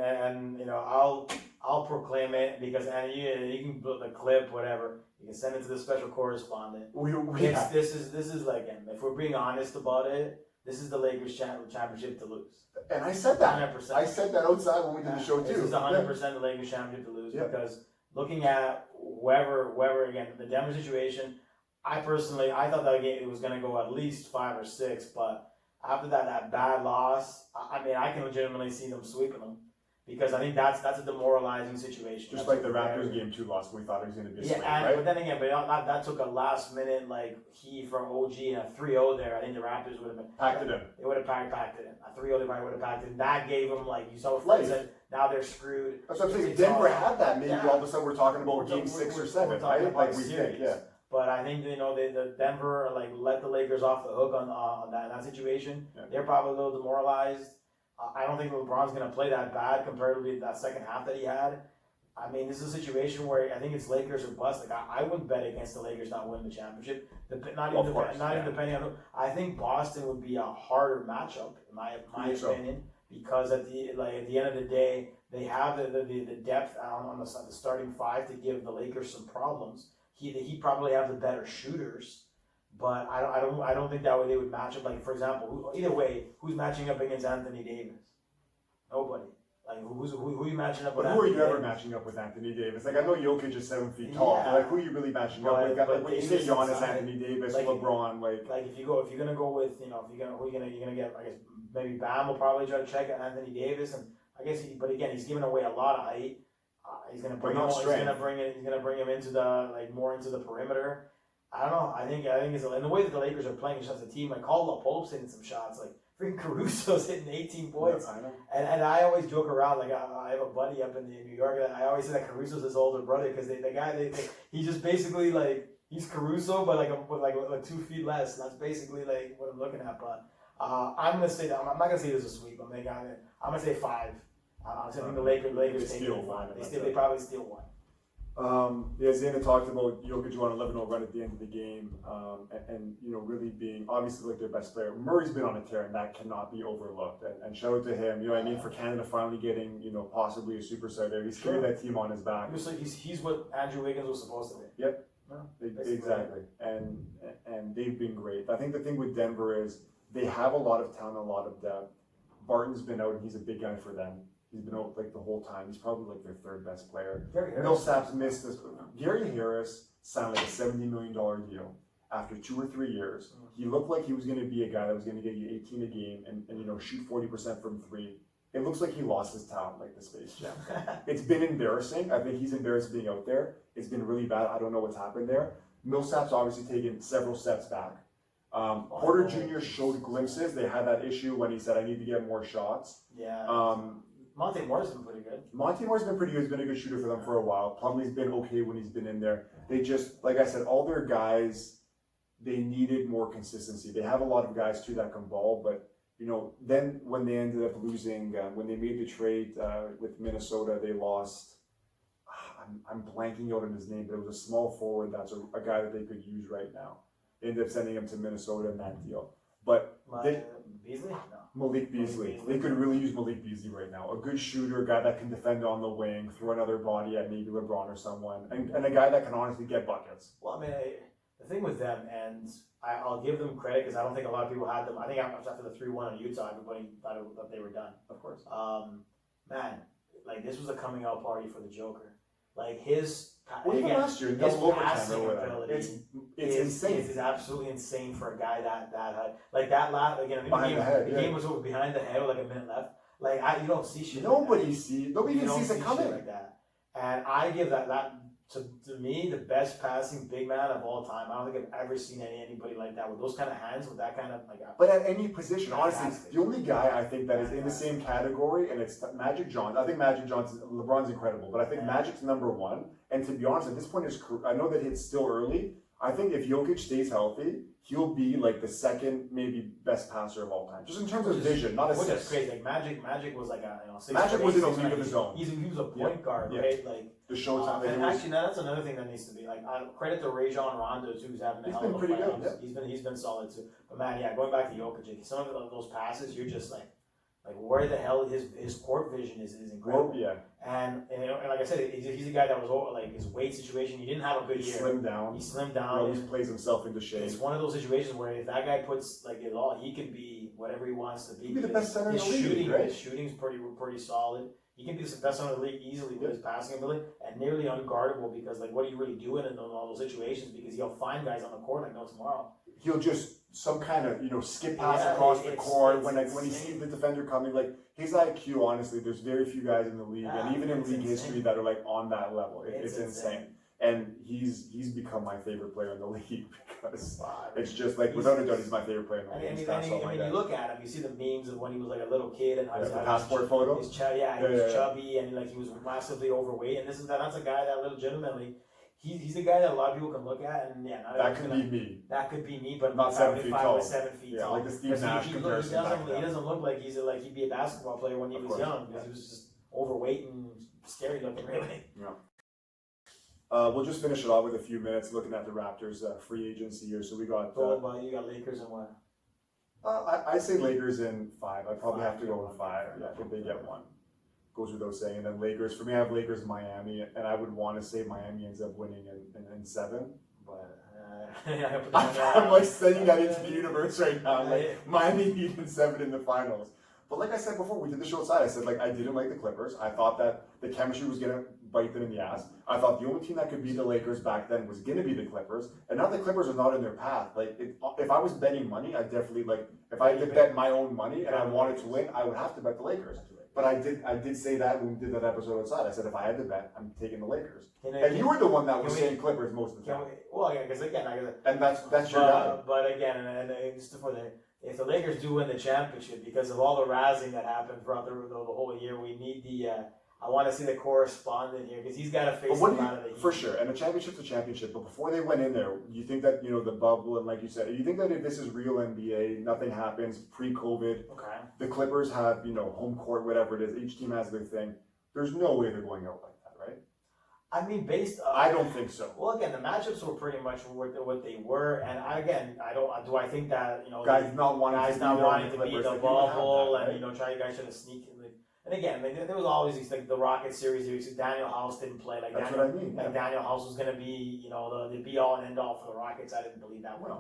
I'll proclaim it because you can put the clip, whatever. You can send it to the special correspondent. This is like, and if we're being honest about it, this is the Lakers championship to lose. And I said that. 100%. I said that outside when we did the show too. This is 100% the Lakers championship to lose because looking at whoever again, the Denver situation, I thought that game it was going to go at least 5 or 6, but after that bad loss, I mean, I can legitimately see them sweeping them because I think that's a demoralizing situation. Just like the Raptors game 2 loss, we thought it was going to be a sweep, right? But then again, that took a last minute like key from OG and a 3-0 there. I think the Raptors would have been packed it in. They would have packed it in. A 3-0 they probably would have packed it in. That gave them like you saw Fred said. Now they're screwed. That's what I'm saying. Denver had that. Maybe all of a sudden we're talking about game 6 or 7, right? Like we did, yeah. But I think the Denver like let the Lakers off the hook on that situation. Yeah. They're probably a little demoralized. I don't think LeBron's going to play that bad comparatively to that second half that he had. I mean, this is a situation where I think it's Lakers or bust. Like I wouldn't bet against the Lakers not winning the championship. Not even depending on who. I think Boston would be a harder matchup in my opinion because at the end of the day they have the depth on the starting 5 to give the Lakers some problems. He probably have the better shooters, but I don't think that way they would match up. Like for example, either way, who's matching up against Anthony Davis? Nobody. Like who are you matching up with? But who are you ever matching up with Anthony Davis? Like I know Jokic is 7 feet tall, but like who are you really matching up with? Like when you say Giannis, Anthony Davis, LeBron, like if you're gonna go with you're gonna get I guess maybe Bam will probably try to check Anthony Davis, and I guess but again he's giving away a lot of height. He's gonna bring him into the more into the perimeter. I don't know. I think it's and the way that the Lakers are playing just as a team. Like Caldwell Pope's hitting some shots. Like freaking Caruso's hitting 18 points. Yeah, I know. And I always joke around. Like I have a buddy up in New York. I always say that Caruso's his older brother because he just basically like he's Caruso, but like 2 feet less. That's basically like what I'm looking at. But I'm gonna say that I'm not gonna say this is a sweep. I'm gonna say 5. I think the Lakers take steal it 5. one. They probably steal 1. Yeah, Zana talked about Jokic on 11-0 run at the end of the game, and really being obviously like their best player. Murray's been on a tear, and that cannot be overlooked. And shout out to him. You know what I mean, for Canada finally getting possibly a superstar there. He's carried that team on his back. He's what Andrew Wiggins was supposed to be. Yep. Exactly. And they've been great. I think the thing with Denver is they have a lot of talent, a lot of depth. Barton's been out, and he's a big guy for them. He's been out like the whole time. He's probably like their 3rd best player. Millsap's missed this. Gary Harris signed like a $70 million deal after 2 or 3 years. He looked like he was going to be a guy that was going to get you 18 a game and shoot 40% from 3. It looks like he lost his talent like the Space Jam. It's been embarrassing. I think he's embarrassed being out there. It's been really bad. I don't know what's happened there. Millsap's obviously taken several steps back. Porter Jr. showed glimpses. They had that issue when he said, I need to get more shots. Yeah. Monte Moore's been pretty good. Monte Moore's been pretty good. He's been a good shooter for them for a while. Plumlee's been okay when he's been in there. They just, like I said, all their guys, they needed more consistency. They have a lot of guys too that can ball, but then when they ended up losing, when they made the trade with Minnesota, they lost. I'm blanking out on his name, but it was a small forward that's a guy that they could use right now. They ended up sending him to Minnesota in that deal. But Beasley? No. Malik Beasley. They could really use Malik Beasley right now. A good shooter, a guy that can defend on the wing, throw another body at maybe LeBron or someone, and a guy that can honestly get buckets. Well, I mean, the thing with them, and I'll give them credit because I don't think a lot of people had them. I think after the 3-1 on Utah, everybody thought they were done. Of course. Man, like this was a coming out party for the Joker. Like his last year, his passing ability it's insane. It's absolutely insane for a guy that like that last again. The game was over behind the head with like a minute left. Like you don't see shit. Nobody even sees it coming like that. And I give that to me the best passing big man of all time. I don't think I've ever seen anybody like that with those kind of hands, with that kind of like. But at any position, honestly, the only guy I think that is in the same category, and it's Magic Johnson. I think Magic Johnson, LeBron's incredible, but I think Magic's number 1. And to be honest, at this point in his career, I know that it's still early. I think if Jokic stays healthy, he'll be like the 2nd, maybe best passer of all time, just in terms of vision, not assists. Which is crazy. Like Magic was like Magic was in a league of his own. He was a point guard, right? Like the Showtime. And actually, that's another thing that needs to be like credit to Rajon Rondo too, who's having a hell of a pretty playoffs. good. Yeah. He's been solid too. But man, going back to Jokic, some of those passes, you're just like where the hell his court vision is incredible. Yeah. And like I said, he's a guy that was like his weight situation. He didn't have a good year. He slimmed down. He always plays himself into shape. It's one of those situations where if that guy puts like it all, he can be whatever he wants to be. He can be the best center in the league, right? His shooting's pretty solid. He can be the best center in the league easily with his passing ability and nearly unguardable because like what are you really doing in all those situations? Because he'll find guys on the court like no tomorrow. He'll just some kind of skip pass across the court when he sees the defender coming. Like his IQ, honestly, there's very few guys in the league, and even in league history that are like on that level. It's insane. And he's become my favorite player in the league because it's just like without a doubt he's my favorite player in the league. I mean, you look at him, you see the memes of when he was like a little kid and how the passport photo. He was chubby and like he was massively overweight, and that's a guy that legitimately. He's a guy that a lot of people can look at, and that could be me. That could be me, but not 7 feet tall. 7 feet tall. Like the Steve Nash comparison. He doesn't look like he'd be a basketball player when he was young because he was just overweight and scary looking, really. Yeah. We'll just finish it off with a few minutes looking at the Raptors free agency here. So we got. You got Lakers and what? I say Lakers in 5. I probably have to go in 5. Yeah, I think they get 1. Goes without saying. And then Lakers. For me, I have Lakers, Miami, and I would want to say Miami ends up winning in 7. But I'm like sending that into the universe right now. I'm like Miami Heat in 7 in the finals. But like I said before, we did the show outside. I said like I didn't like the Clippers. I thought that the chemistry was gonna bite them in the ass. I thought the only team that could beat the Lakers back then was gonna be the Clippers. And now the Clippers are not in their path. Like if I was betting money, I definitely if I had to bet my own money and I wanted to win, I would have to bet the Lakers. But I did say that when we did that episode outside. I said if I had to bet, I'm taking the Lakers. And you were the one that was saying Clippers most of the time. Because again, and that's your guy. But again, and just for if the Lakers do win the championship, because of all the razzing that happened throughout the whole year, we need the. I want to see the correspondent here because he's got to face But a what do lot of the heat. for sure, and a championship's a championship. But before they went in there, you think that the bubble and like you said, you think that if this is real NBA, nothing happens pre-COVID. Okay. The Clippers have home court, whatever it is. Each team has their thing. There's no way they're going out like that, right? I mean, based on, I don't think so. Well, again, the matchups were pretty much what they were, and I don't. Do I think that Guys not wanting guys to not be there on wanting the to be Clippers, the like, you don't have bubble, that, right? and try you guys should have sneaked in. And again, there was always these like the Rocket series. Daniel House didn't play like That's Daniel, what I mean. like Daniel House was gonna be the be all and end all for the Rockets. I didn't believe that one.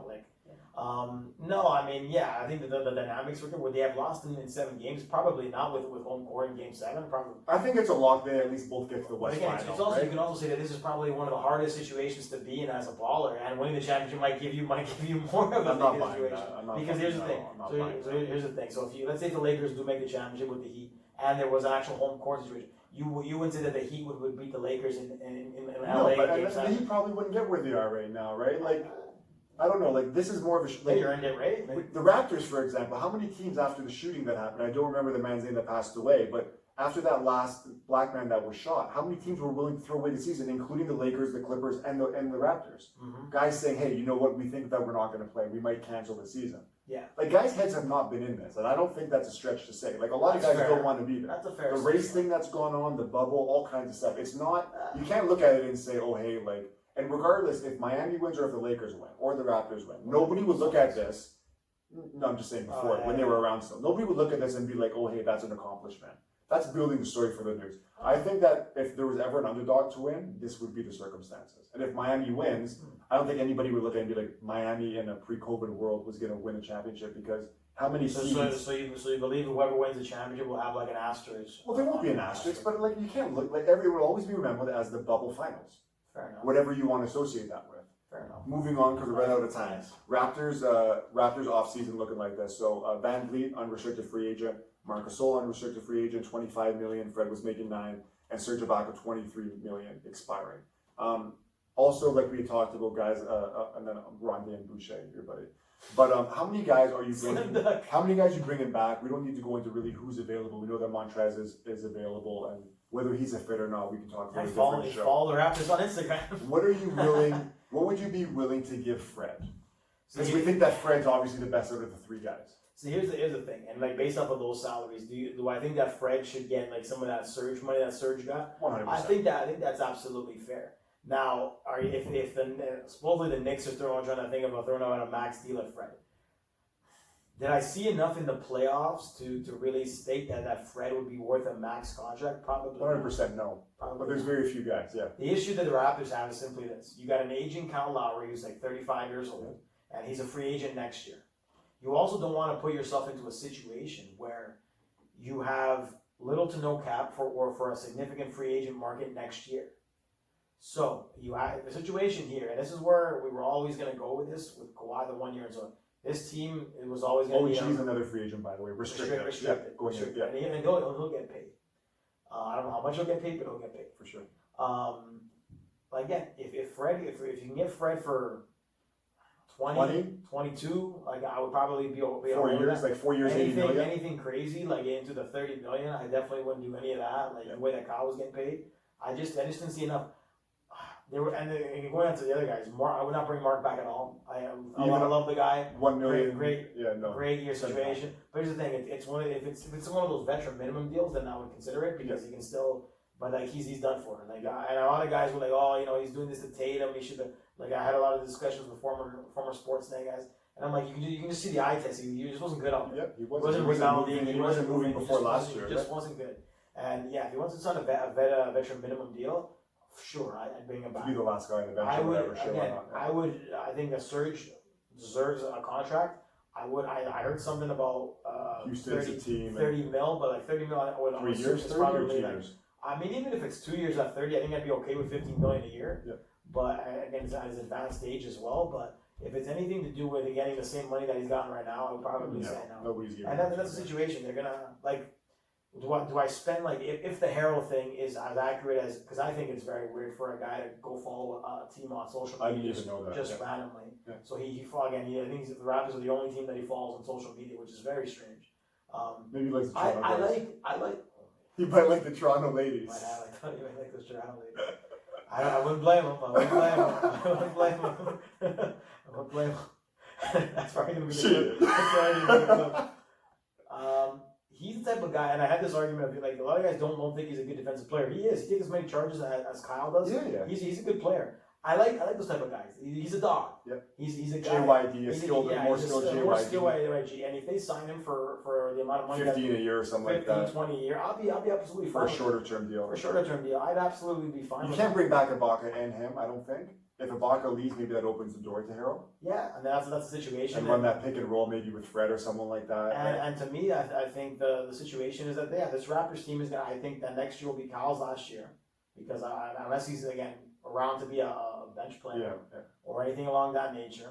No, I mean, yeah, I think that the dynamics were good. Would they have lost in 7 games? Probably not with home court in Game 7. Probably. I think it's a lock. They at least both get to the But West again, Final. it's also right? you can also say that this is probably one of the hardest situations to be in as a baller, and winning the championship might give you more of a I'm not big buying situation. that. I'm not Because here's the buying thing. that. I'm not So, buying so that. here's the thing. So if let's say the Lakers do make the championship with the Heat, and there was an actual home court situation, you wouldn't say that the Heat would beat the Lakers in LA. No, but Game and 7. he probably wouldn't get where they are right now, right? Like, I don't know. Like, this is more of a They earned it, right? the Raptors, for example. How many teams after the shooting that happened? I don't remember the man's name that passed away, but after that last black man that was shot, how many teams were willing to throw away the season, including the Lakers, the Clippers, and the Raptors? Mm-hmm. Guys saying, "Hey, you know what? We think that we're not going to play. We might cancel the season." Yeah. Like, guys' heads have not been in this, and I don't think that's a stretch to say. Like, a lot That's of guys fair. don't want to be there. That's a fair The assessment. race thing that's gone on, the bubble, all kinds of stuff. It's not. You can't look at it and say, "Oh, hey, like." And regardless, if Miami wins or if the Lakers win or the Raptors win, nobody would look at this. No, I'm just saying before, when they were around still. Nobody would look at this and be like, oh, hey, that's an accomplishment. That's building the story for the news. I think that if there was ever an underdog to win, this would be the circumstances. And if Miami wins, I don't think anybody would look at it and be like, Miami in a pre-COVID world was going to win a championship because how many So seeds? you believe whoever wins the championship will have like an asterisk? Well, there won't be an asterisk, but like you can't look like everyone will always be remembered as the bubble finals. Fair enough. Whatever you want to associate that with. Fair enough. Moving on because we're right out of time. Raptors off season looking like this. So Van Vliet unrestricted free agent, Marc Gasol unrestricted free agent, 25 million. Fred was making 9, and Serge Ibaka 23 million expiring. Also, like we talked about, guys, and then Ronde and Boucher, your buddy. But how many guys are you bringing? How many guys you bringing back? We don't need to go into really who's available. We know that Montrez is available, and whether he's a fit or not, we can talk about a different show. Follow the Raptors on Instagram. What are you willing? What would you be willing to give Fred? Because we think that Fred's obviously the best out of the 3 guys. So here's the thing, and like based off of those salaries, do I think that Fred should get like some of that Surge money that Surge got? 100%. I think that's absolutely fair. Now, if supposedly the Knicks are trying to think about throwing out a max deal at Fred. Did I see enough in the playoffs to really state that Fred would be worth a max contract? Probably 100% no. Probably But there's not. very few guys, yeah. The issue that the Raptors have is simply this. You got an aging Kyle Lowry who's like 35 years old, and he's a free agent next year. You also don't want to put yourself into a situation where you have little to no cap for a significant free agent market next year. So you have the situation here, and this is where we were always going to go with this with Kawhi the 1 year. And so this team, it was always going to be he's another free agent, by the way. Restricted. restricted. Yeah, going in, yeah, And he'll get paid. I don't know how much he'll get paid, but he'll get paid. for sure. But again, if you can get Fred for 20, 22, like I would probably be 4 years, like 4 years, 80 million. anything crazy, like into the 30 million, I definitely wouldn't do any of that. Like the way that Kyle was getting paid, I just didn't see enough. There were and going on to the other guys. I would not bring Mark back at all. I love the guy. 1 million. Great, yeah, no. great year situation. But here's the thing: if it's one of those veteran minimum deals, then I would consider it because he can still. But like he's done for it. Like and a lot of guys were like, oh, he's doing this to Tatum. He should have. Like I had a lot of discussions with former Sportsnet guys, and I'm like, you can just see the eye test. He just wasn't good out there. Yep, he He wasn't rebounding. He wasn't moving before last year. He just wasn't good. And yeah, if he wants to sign a veteran minimum deal, sure, I'd bring him back. To be the last guy on the bench I or would whatever. Sure, why not? I think a Surge deserves a contract. I heard something about Houston's a team. 30 mil, but like 30 mil. I would 3 years, it's 30 or 2 probably years? I mean, even if it's 2 years at 30, I think I'd be okay with 15 million a year. Yeah. But again, it's at his advanced age as well. But if it's anything to do with getting the same money that he's gotten right now, I would probably say no. Nobody's giving And that's the situation. They're gonna like. Do I spend like if the Harrell thing is as accurate as because I think it's very weird for a guy to go follow a team on social I media didn't even know that. just Yeah. randomly. Yeah. So he again. I think the Raptors are the only team that he follows on social media, which is very strange. Maybe like the I Toronto guys. like He might like the Toronto ladies. Might have. I thought you might like the Toronto ladies. I wouldn't blame him. I wouldn't blame him. I wouldn't blame him. I wouldn't blame him. That's probably gonna be the clip. That's probably gonna be the clip. He's the type of guy, and I had this argument of like a lot of guys don't think he's a good defensive player. He is. He takes as many charges as Kyle does. Yeah. He's a good player. I like those type of guys. He's a dog. Yep. He's a guy. JYD, more skilled JYD. More skilled JYD. And if they sign him for the amount of money, 15 a year or something 15, like that. 20 a year, I'll be absolutely fine. For a shorter term deal. For a shorter term deal, I'd absolutely be fine. You can't bring back Ibaka and him, I don't think. If Ibaka leaves, maybe that opens the door to Harrell. Yeah, and that's the situation. And run that pick and roll maybe with Fred or someone like that. And to me, I think the situation is that this Raptors team is gonna. I think that next year will be Kyle's last year, because unless he's again around to be a bench player or anything along that nature,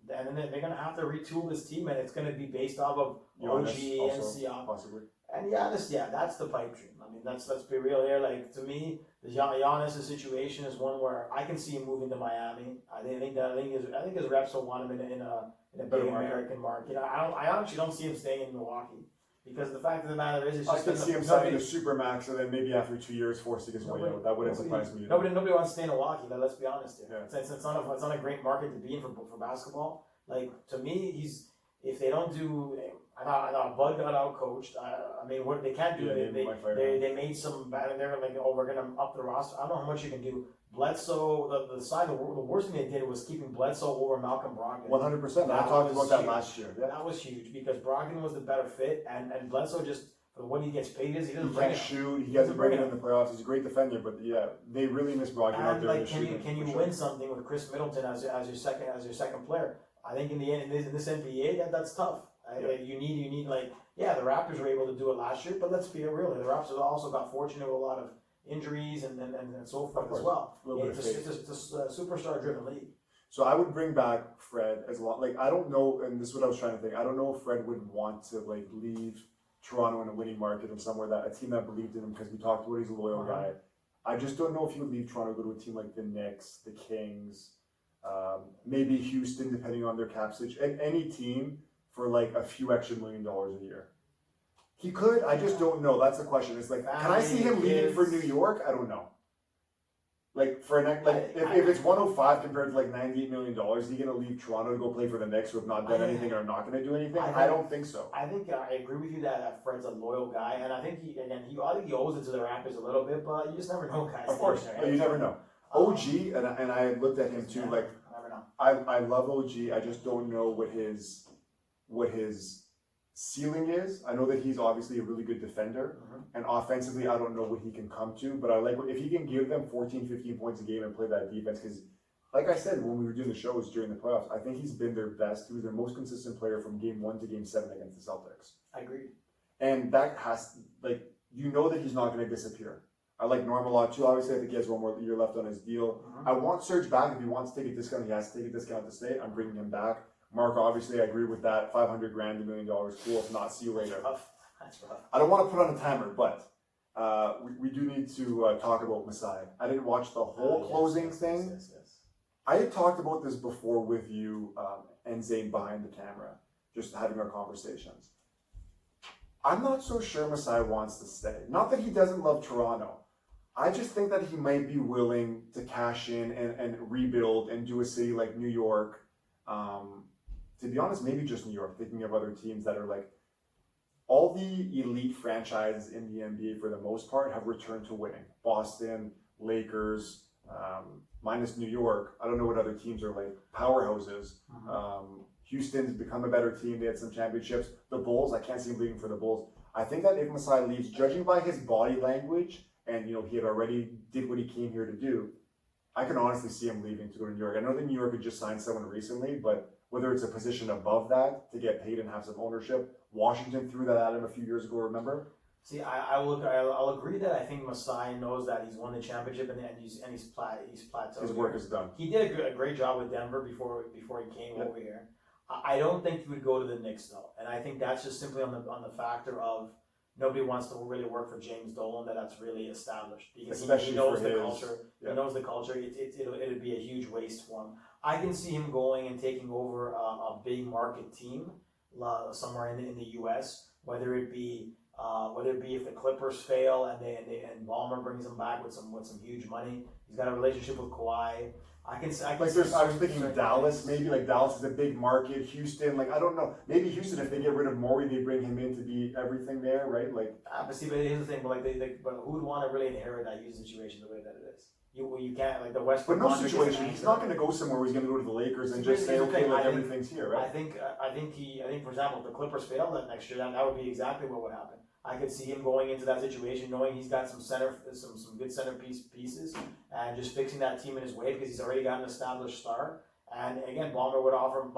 then they're gonna have to retool this team, and it's gonna be based off of OG and Siakam. Possibly. And Giannis, that's the pipe dream. I mean, let's be real here. Like, to me, the Giannis' situation is one where I can see him moving to Miami. I think his reps will want him in a big American market. I actually don't see him staying in Milwaukee, because the fact of the matter is, I can see him signing a supermax, and then maybe after 2 years forcing his way out. That wouldn't surprise me. Nobody wants to stay in Milwaukee. Let's be honest here. Yeah. It's not a great market to be in for basketball. Like, to me, if they don't do. I thought Bud got out coached. I mean, what they can't do, they made some bad, and they were like, oh, we're gonna up the roster. I don't know how much you can do. Bledsoe, the worst thing they did was keeping Bledsoe over Malcolm Brogdon. 100%. I talked about that last year. Yeah. That was huge, because Brogdon was the better fit, and Bledsoe just, for what he gets paid, he can't shoot. He hasn't bring it in the playoffs. He's a great defender, but yeah, they really miss Brogdon out there. And can you win something with Chris Middleton as your second player? I think in the end, in this NBA, that's tough. You need the Raptors were able to do it last year, but let's be real. The Raptors also got fortunate with a lot of injuries and so forth as well. It's a superstar-driven league. So I would bring back Fred as well. Like, I don't know, and this is what I was trying to think. I don't know if Fred would want to leave Toronto in a winning market and somewhere that a team that believed in him, because we talked about he's a loyal guy. I just don't know if he would leave Toronto, go to a team like the Knicks, the Kings, maybe Houston, depending on their cap situation. Any team for like a few extra $1 million a year. He could, I just don't know. That's the question. It's like, can I see him leaving for New York? I don't know. Like, if it's 105 compared to like $98 million, is he going to leave Toronto to go play for the Knicks who have not done anything or are not going to do anything? I don't think so. I think I agree with you that Fred's a loyal guy, and I think he owes it to the Raptors a little bit, but you just never know, guys. Of course, but you never know. OG, and I looked at him too. Like, I love OG. I just don't know what his ceiling is. I know that he's obviously a really good defender, and offensively, I don't know what he can come to, but I like if he can give them 14, 15 points a game and play that defense, because like I said, when we were doing the shows during the playoffs, I think he's been their best. He was their most consistent player from game 1 to game 7 against the Celtics. I agree. And that has, you know that he's not going to disappear. I like Norm a lot too. Obviously, I think he has one more year left on his deal. I want Serge back. If he wants to take a discount, he has to take a discount to stay. I'm bringing him back. Mark, obviously, I agree with that. $500,000, $1 million, cool. If not, see you later. That's rough. I don't want to put on a timer, but we do need to talk about Masai. I didn't watch the whole closing thing. Yes. I had talked about this before with you and Zane behind the camera, just having our conversations. I'm not so sure Masai wants to stay. Not that he doesn't love Toronto. I just think that he might be willing to cash in and rebuild and do a city like New York. To be honest, maybe just New York, thinking of other teams that are like, all the elite franchises in the NBA for the most part have returned to winning. Boston, Lakers, minus New York. I don't know what other teams are like, powerhouses. Houston's become a better team. They had some championships. The Bulls, I can't see him leaving for the Bulls. I think that if Masai leaves, judging by his body language, and he had already did what he came here to do, I can honestly see him leaving to go to New York. I know that New York had just signed someone recently, but whether it's a position above that to get paid and have some ownership, Washington threw that at him a few years ago, remember? See, I'll agree that I think Masai knows that he's won the championship and he's plateaued. His work is done. He did a great job with Denver before he came over here. I don't think he would go to the Knicks though, and I think that's just simply on the factor of nobody wants to really work for James Dolan. That's really established because he knows the culture. Yeah. He knows the culture. It'd be a huge waste for him. I can see him going and taking over a big market team somewhere in the U.S., whether it be Whether it be if the Clippers fail and Ballmer brings him back with some huge money. He's got a relationship with Kawhi. I can I was thinking Dallas, maybe like Dallas is a big market. Houston, like I don't know. Maybe Houston, if they get rid of Morey, they bring him in to be everything there, right? Like, but here's the thing. But but who would want to really inherit that Houston situation the way that it is? You can't like the Westbrook. But no situation. He's not going to go somewhere where he's going to go to the Lakers and just say, okay, like everything's here, right? I think for example, if the Clippers fail that next year, that would be exactly what would happen. I could see him going into that situation knowing he's got some good centerpiece and just fixing that team in his way because he's already got an established star. And again, Ballmer would offer him.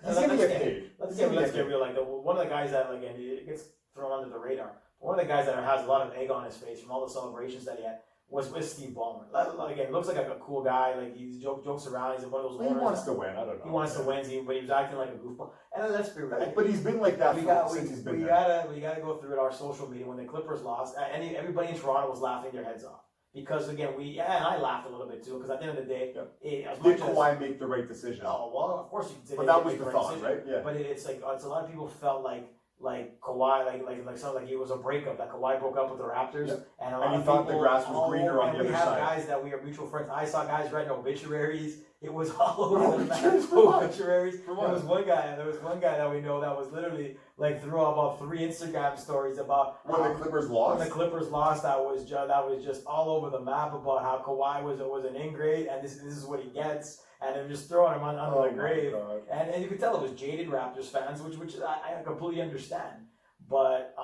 He's going to get paid. Let's get real. Like one of the guys that again it gets thrown under the radar. One of the guys that has a lot of egg on his face from all the celebrations that he had was with Steve Ballmer. Again, looks like a cool guy. Like he jokes around. He's one of those. He wants to win. I don't know. He wants to win, but he was acting like a goofball. And let's be real. But he's been like that since he's been there. We gotta go through it. Our social media when the Clippers lost, everybody in Toronto was laughing their heads off because again and I laughed a little bit too because at the end of the day, did Kawhi make the right decision? Oh well, of course he did. But that was the thought, right? Yeah. But it's a lot of people felt like Kawhi, sounded like it was a breakup. That Kawhi broke up with the Raptors, and a lot of thought people, the grass was greener on the other side. We have guys that we are mutual friends. I saw guys writing obituaries. It was all over the map. Obituaries. There was one guy that we know that was literally threw up about 3 Instagram stories about when the Clippers lost. When the Clippers lost, that was just all over the map about how Kawhi was an ingrate, and this is what he gets. And they're just throwing him under the grave. And you could tell it was jaded Raptors fans, which I completely understand. But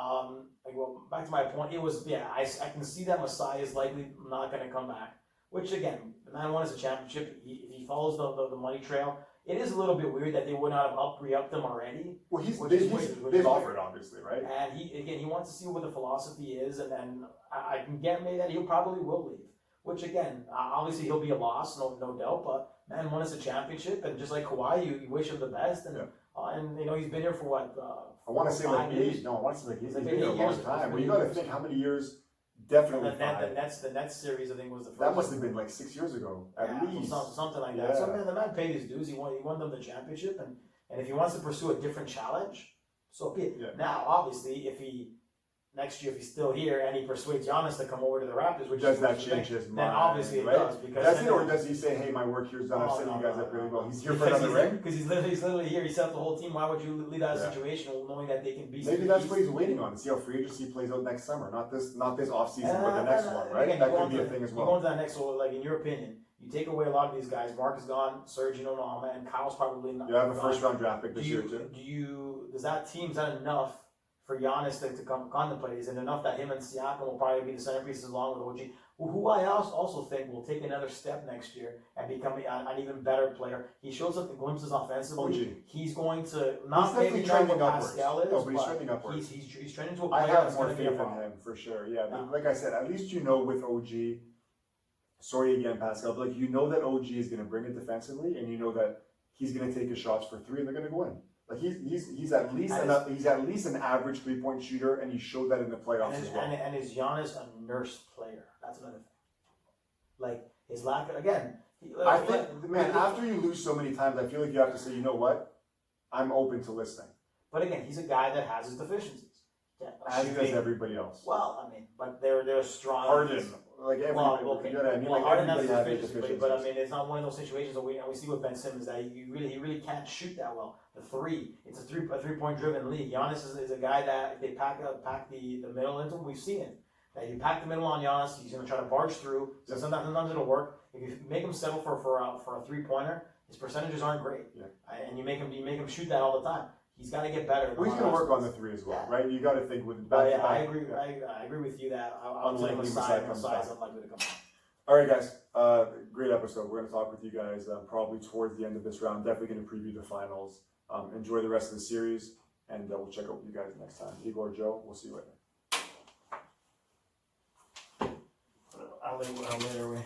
back to my point, it was I can see that Masai is likely not going to come back. Which again, the man won us a championship. If he follows the money trail, it is a little bit weird that they would not have re-upped him already. Well, they've offered obviously, right? And he wants to see what the philosophy is, and then I can get maybe that he probably will leave. Which again, obviously he'll be a loss, no doubt. But man won us a championship, and just like Kawhi, you wish him the best. And he's been here for what? I want to say like 8. No, I want to say he's been here a long time. Well, you got to think how many years. Definitely the Nets series I think was the first. That must have been like 6 years ago, at least. Something like that. So man, the man paid his dues. He won them the championship, and if he wants to pursue a different challenge, so be it. Yeah. Now, obviously, next year if he's still here and he persuades Giannis to come over to the Raptors, which does that change his mind? Then obviously right? It does because does it, or does he say, "Hey, my work here's done. I've set you guys up really well." He's here for another ring because he's literally here. He set up the whole team. Why would you leave that situation knowing that they can be? Maybe that's what he's waiting on. See how free agency plays out next summer. Not this off season, but the next one, right? Again, that could be a thing as well. You go into that next one, in your opinion. You take away a lot of these guys. Mark is gone. Serge, Noma, and Kyle's probably not. You have a first-round draft pick this year too. Does that team, is that enough for Giannis to come contemplate? Is it enough that him and Siakam will probably be the centerpieces along with OG, who I also think will take another step next year and become an even better player? He shows up in glimpses offensively. OG. He's going to not maybe trending upwards. Pascal is, no, but he's trending upwards. He's trending to a player. I have more faith in him for sure. Yeah, but like I said, at least with OG. Sorry again, Pascal, but you know that OG is going to bring it defensively, and you know that he's going to take his shots for 3, and they're going to go in. Like he's at least an average 3-point shooter, and he showed that in the playoffs as well. And is Giannis a nurse player? That's another thing. Like his lack of, again. I think, man, after you lose so many times, I feel like you have to say, you know what, I'm open to listening. But again, he's a guy that has his deficiencies. Yeah, as does everybody else. Well, I mean, but they're strong. Harden. Like everybody, okay. You know what I mean? Well, like Harden everybody has has deficiencies, but I mean, it's not one of those situations that we see with Ben Simmons that he really can't shoot that well. The 3, it's a 3-point driven league. Giannis is a guy that if they pack the middle into him, we've seen it. That you pack the middle on Giannis, he's going to try to barge through. So sometimes it'll work. If you make him settle for a 3-pointer, his percentages aren't great. Yeah. And you make him shoot that all the time. He's got to get better. Well, he's going to work on the 3 as well, right? You got to think with back to back. I agree with you that unlikely Masai is unlikely to come back. All right, guys. Great episode. We're going to talk with you guys probably towards the end of this round. Definitely going to preview the finals. Enjoy the rest of the series, and we'll check out with you guys next time. Igor, Joe, we'll see you later. I'll later away.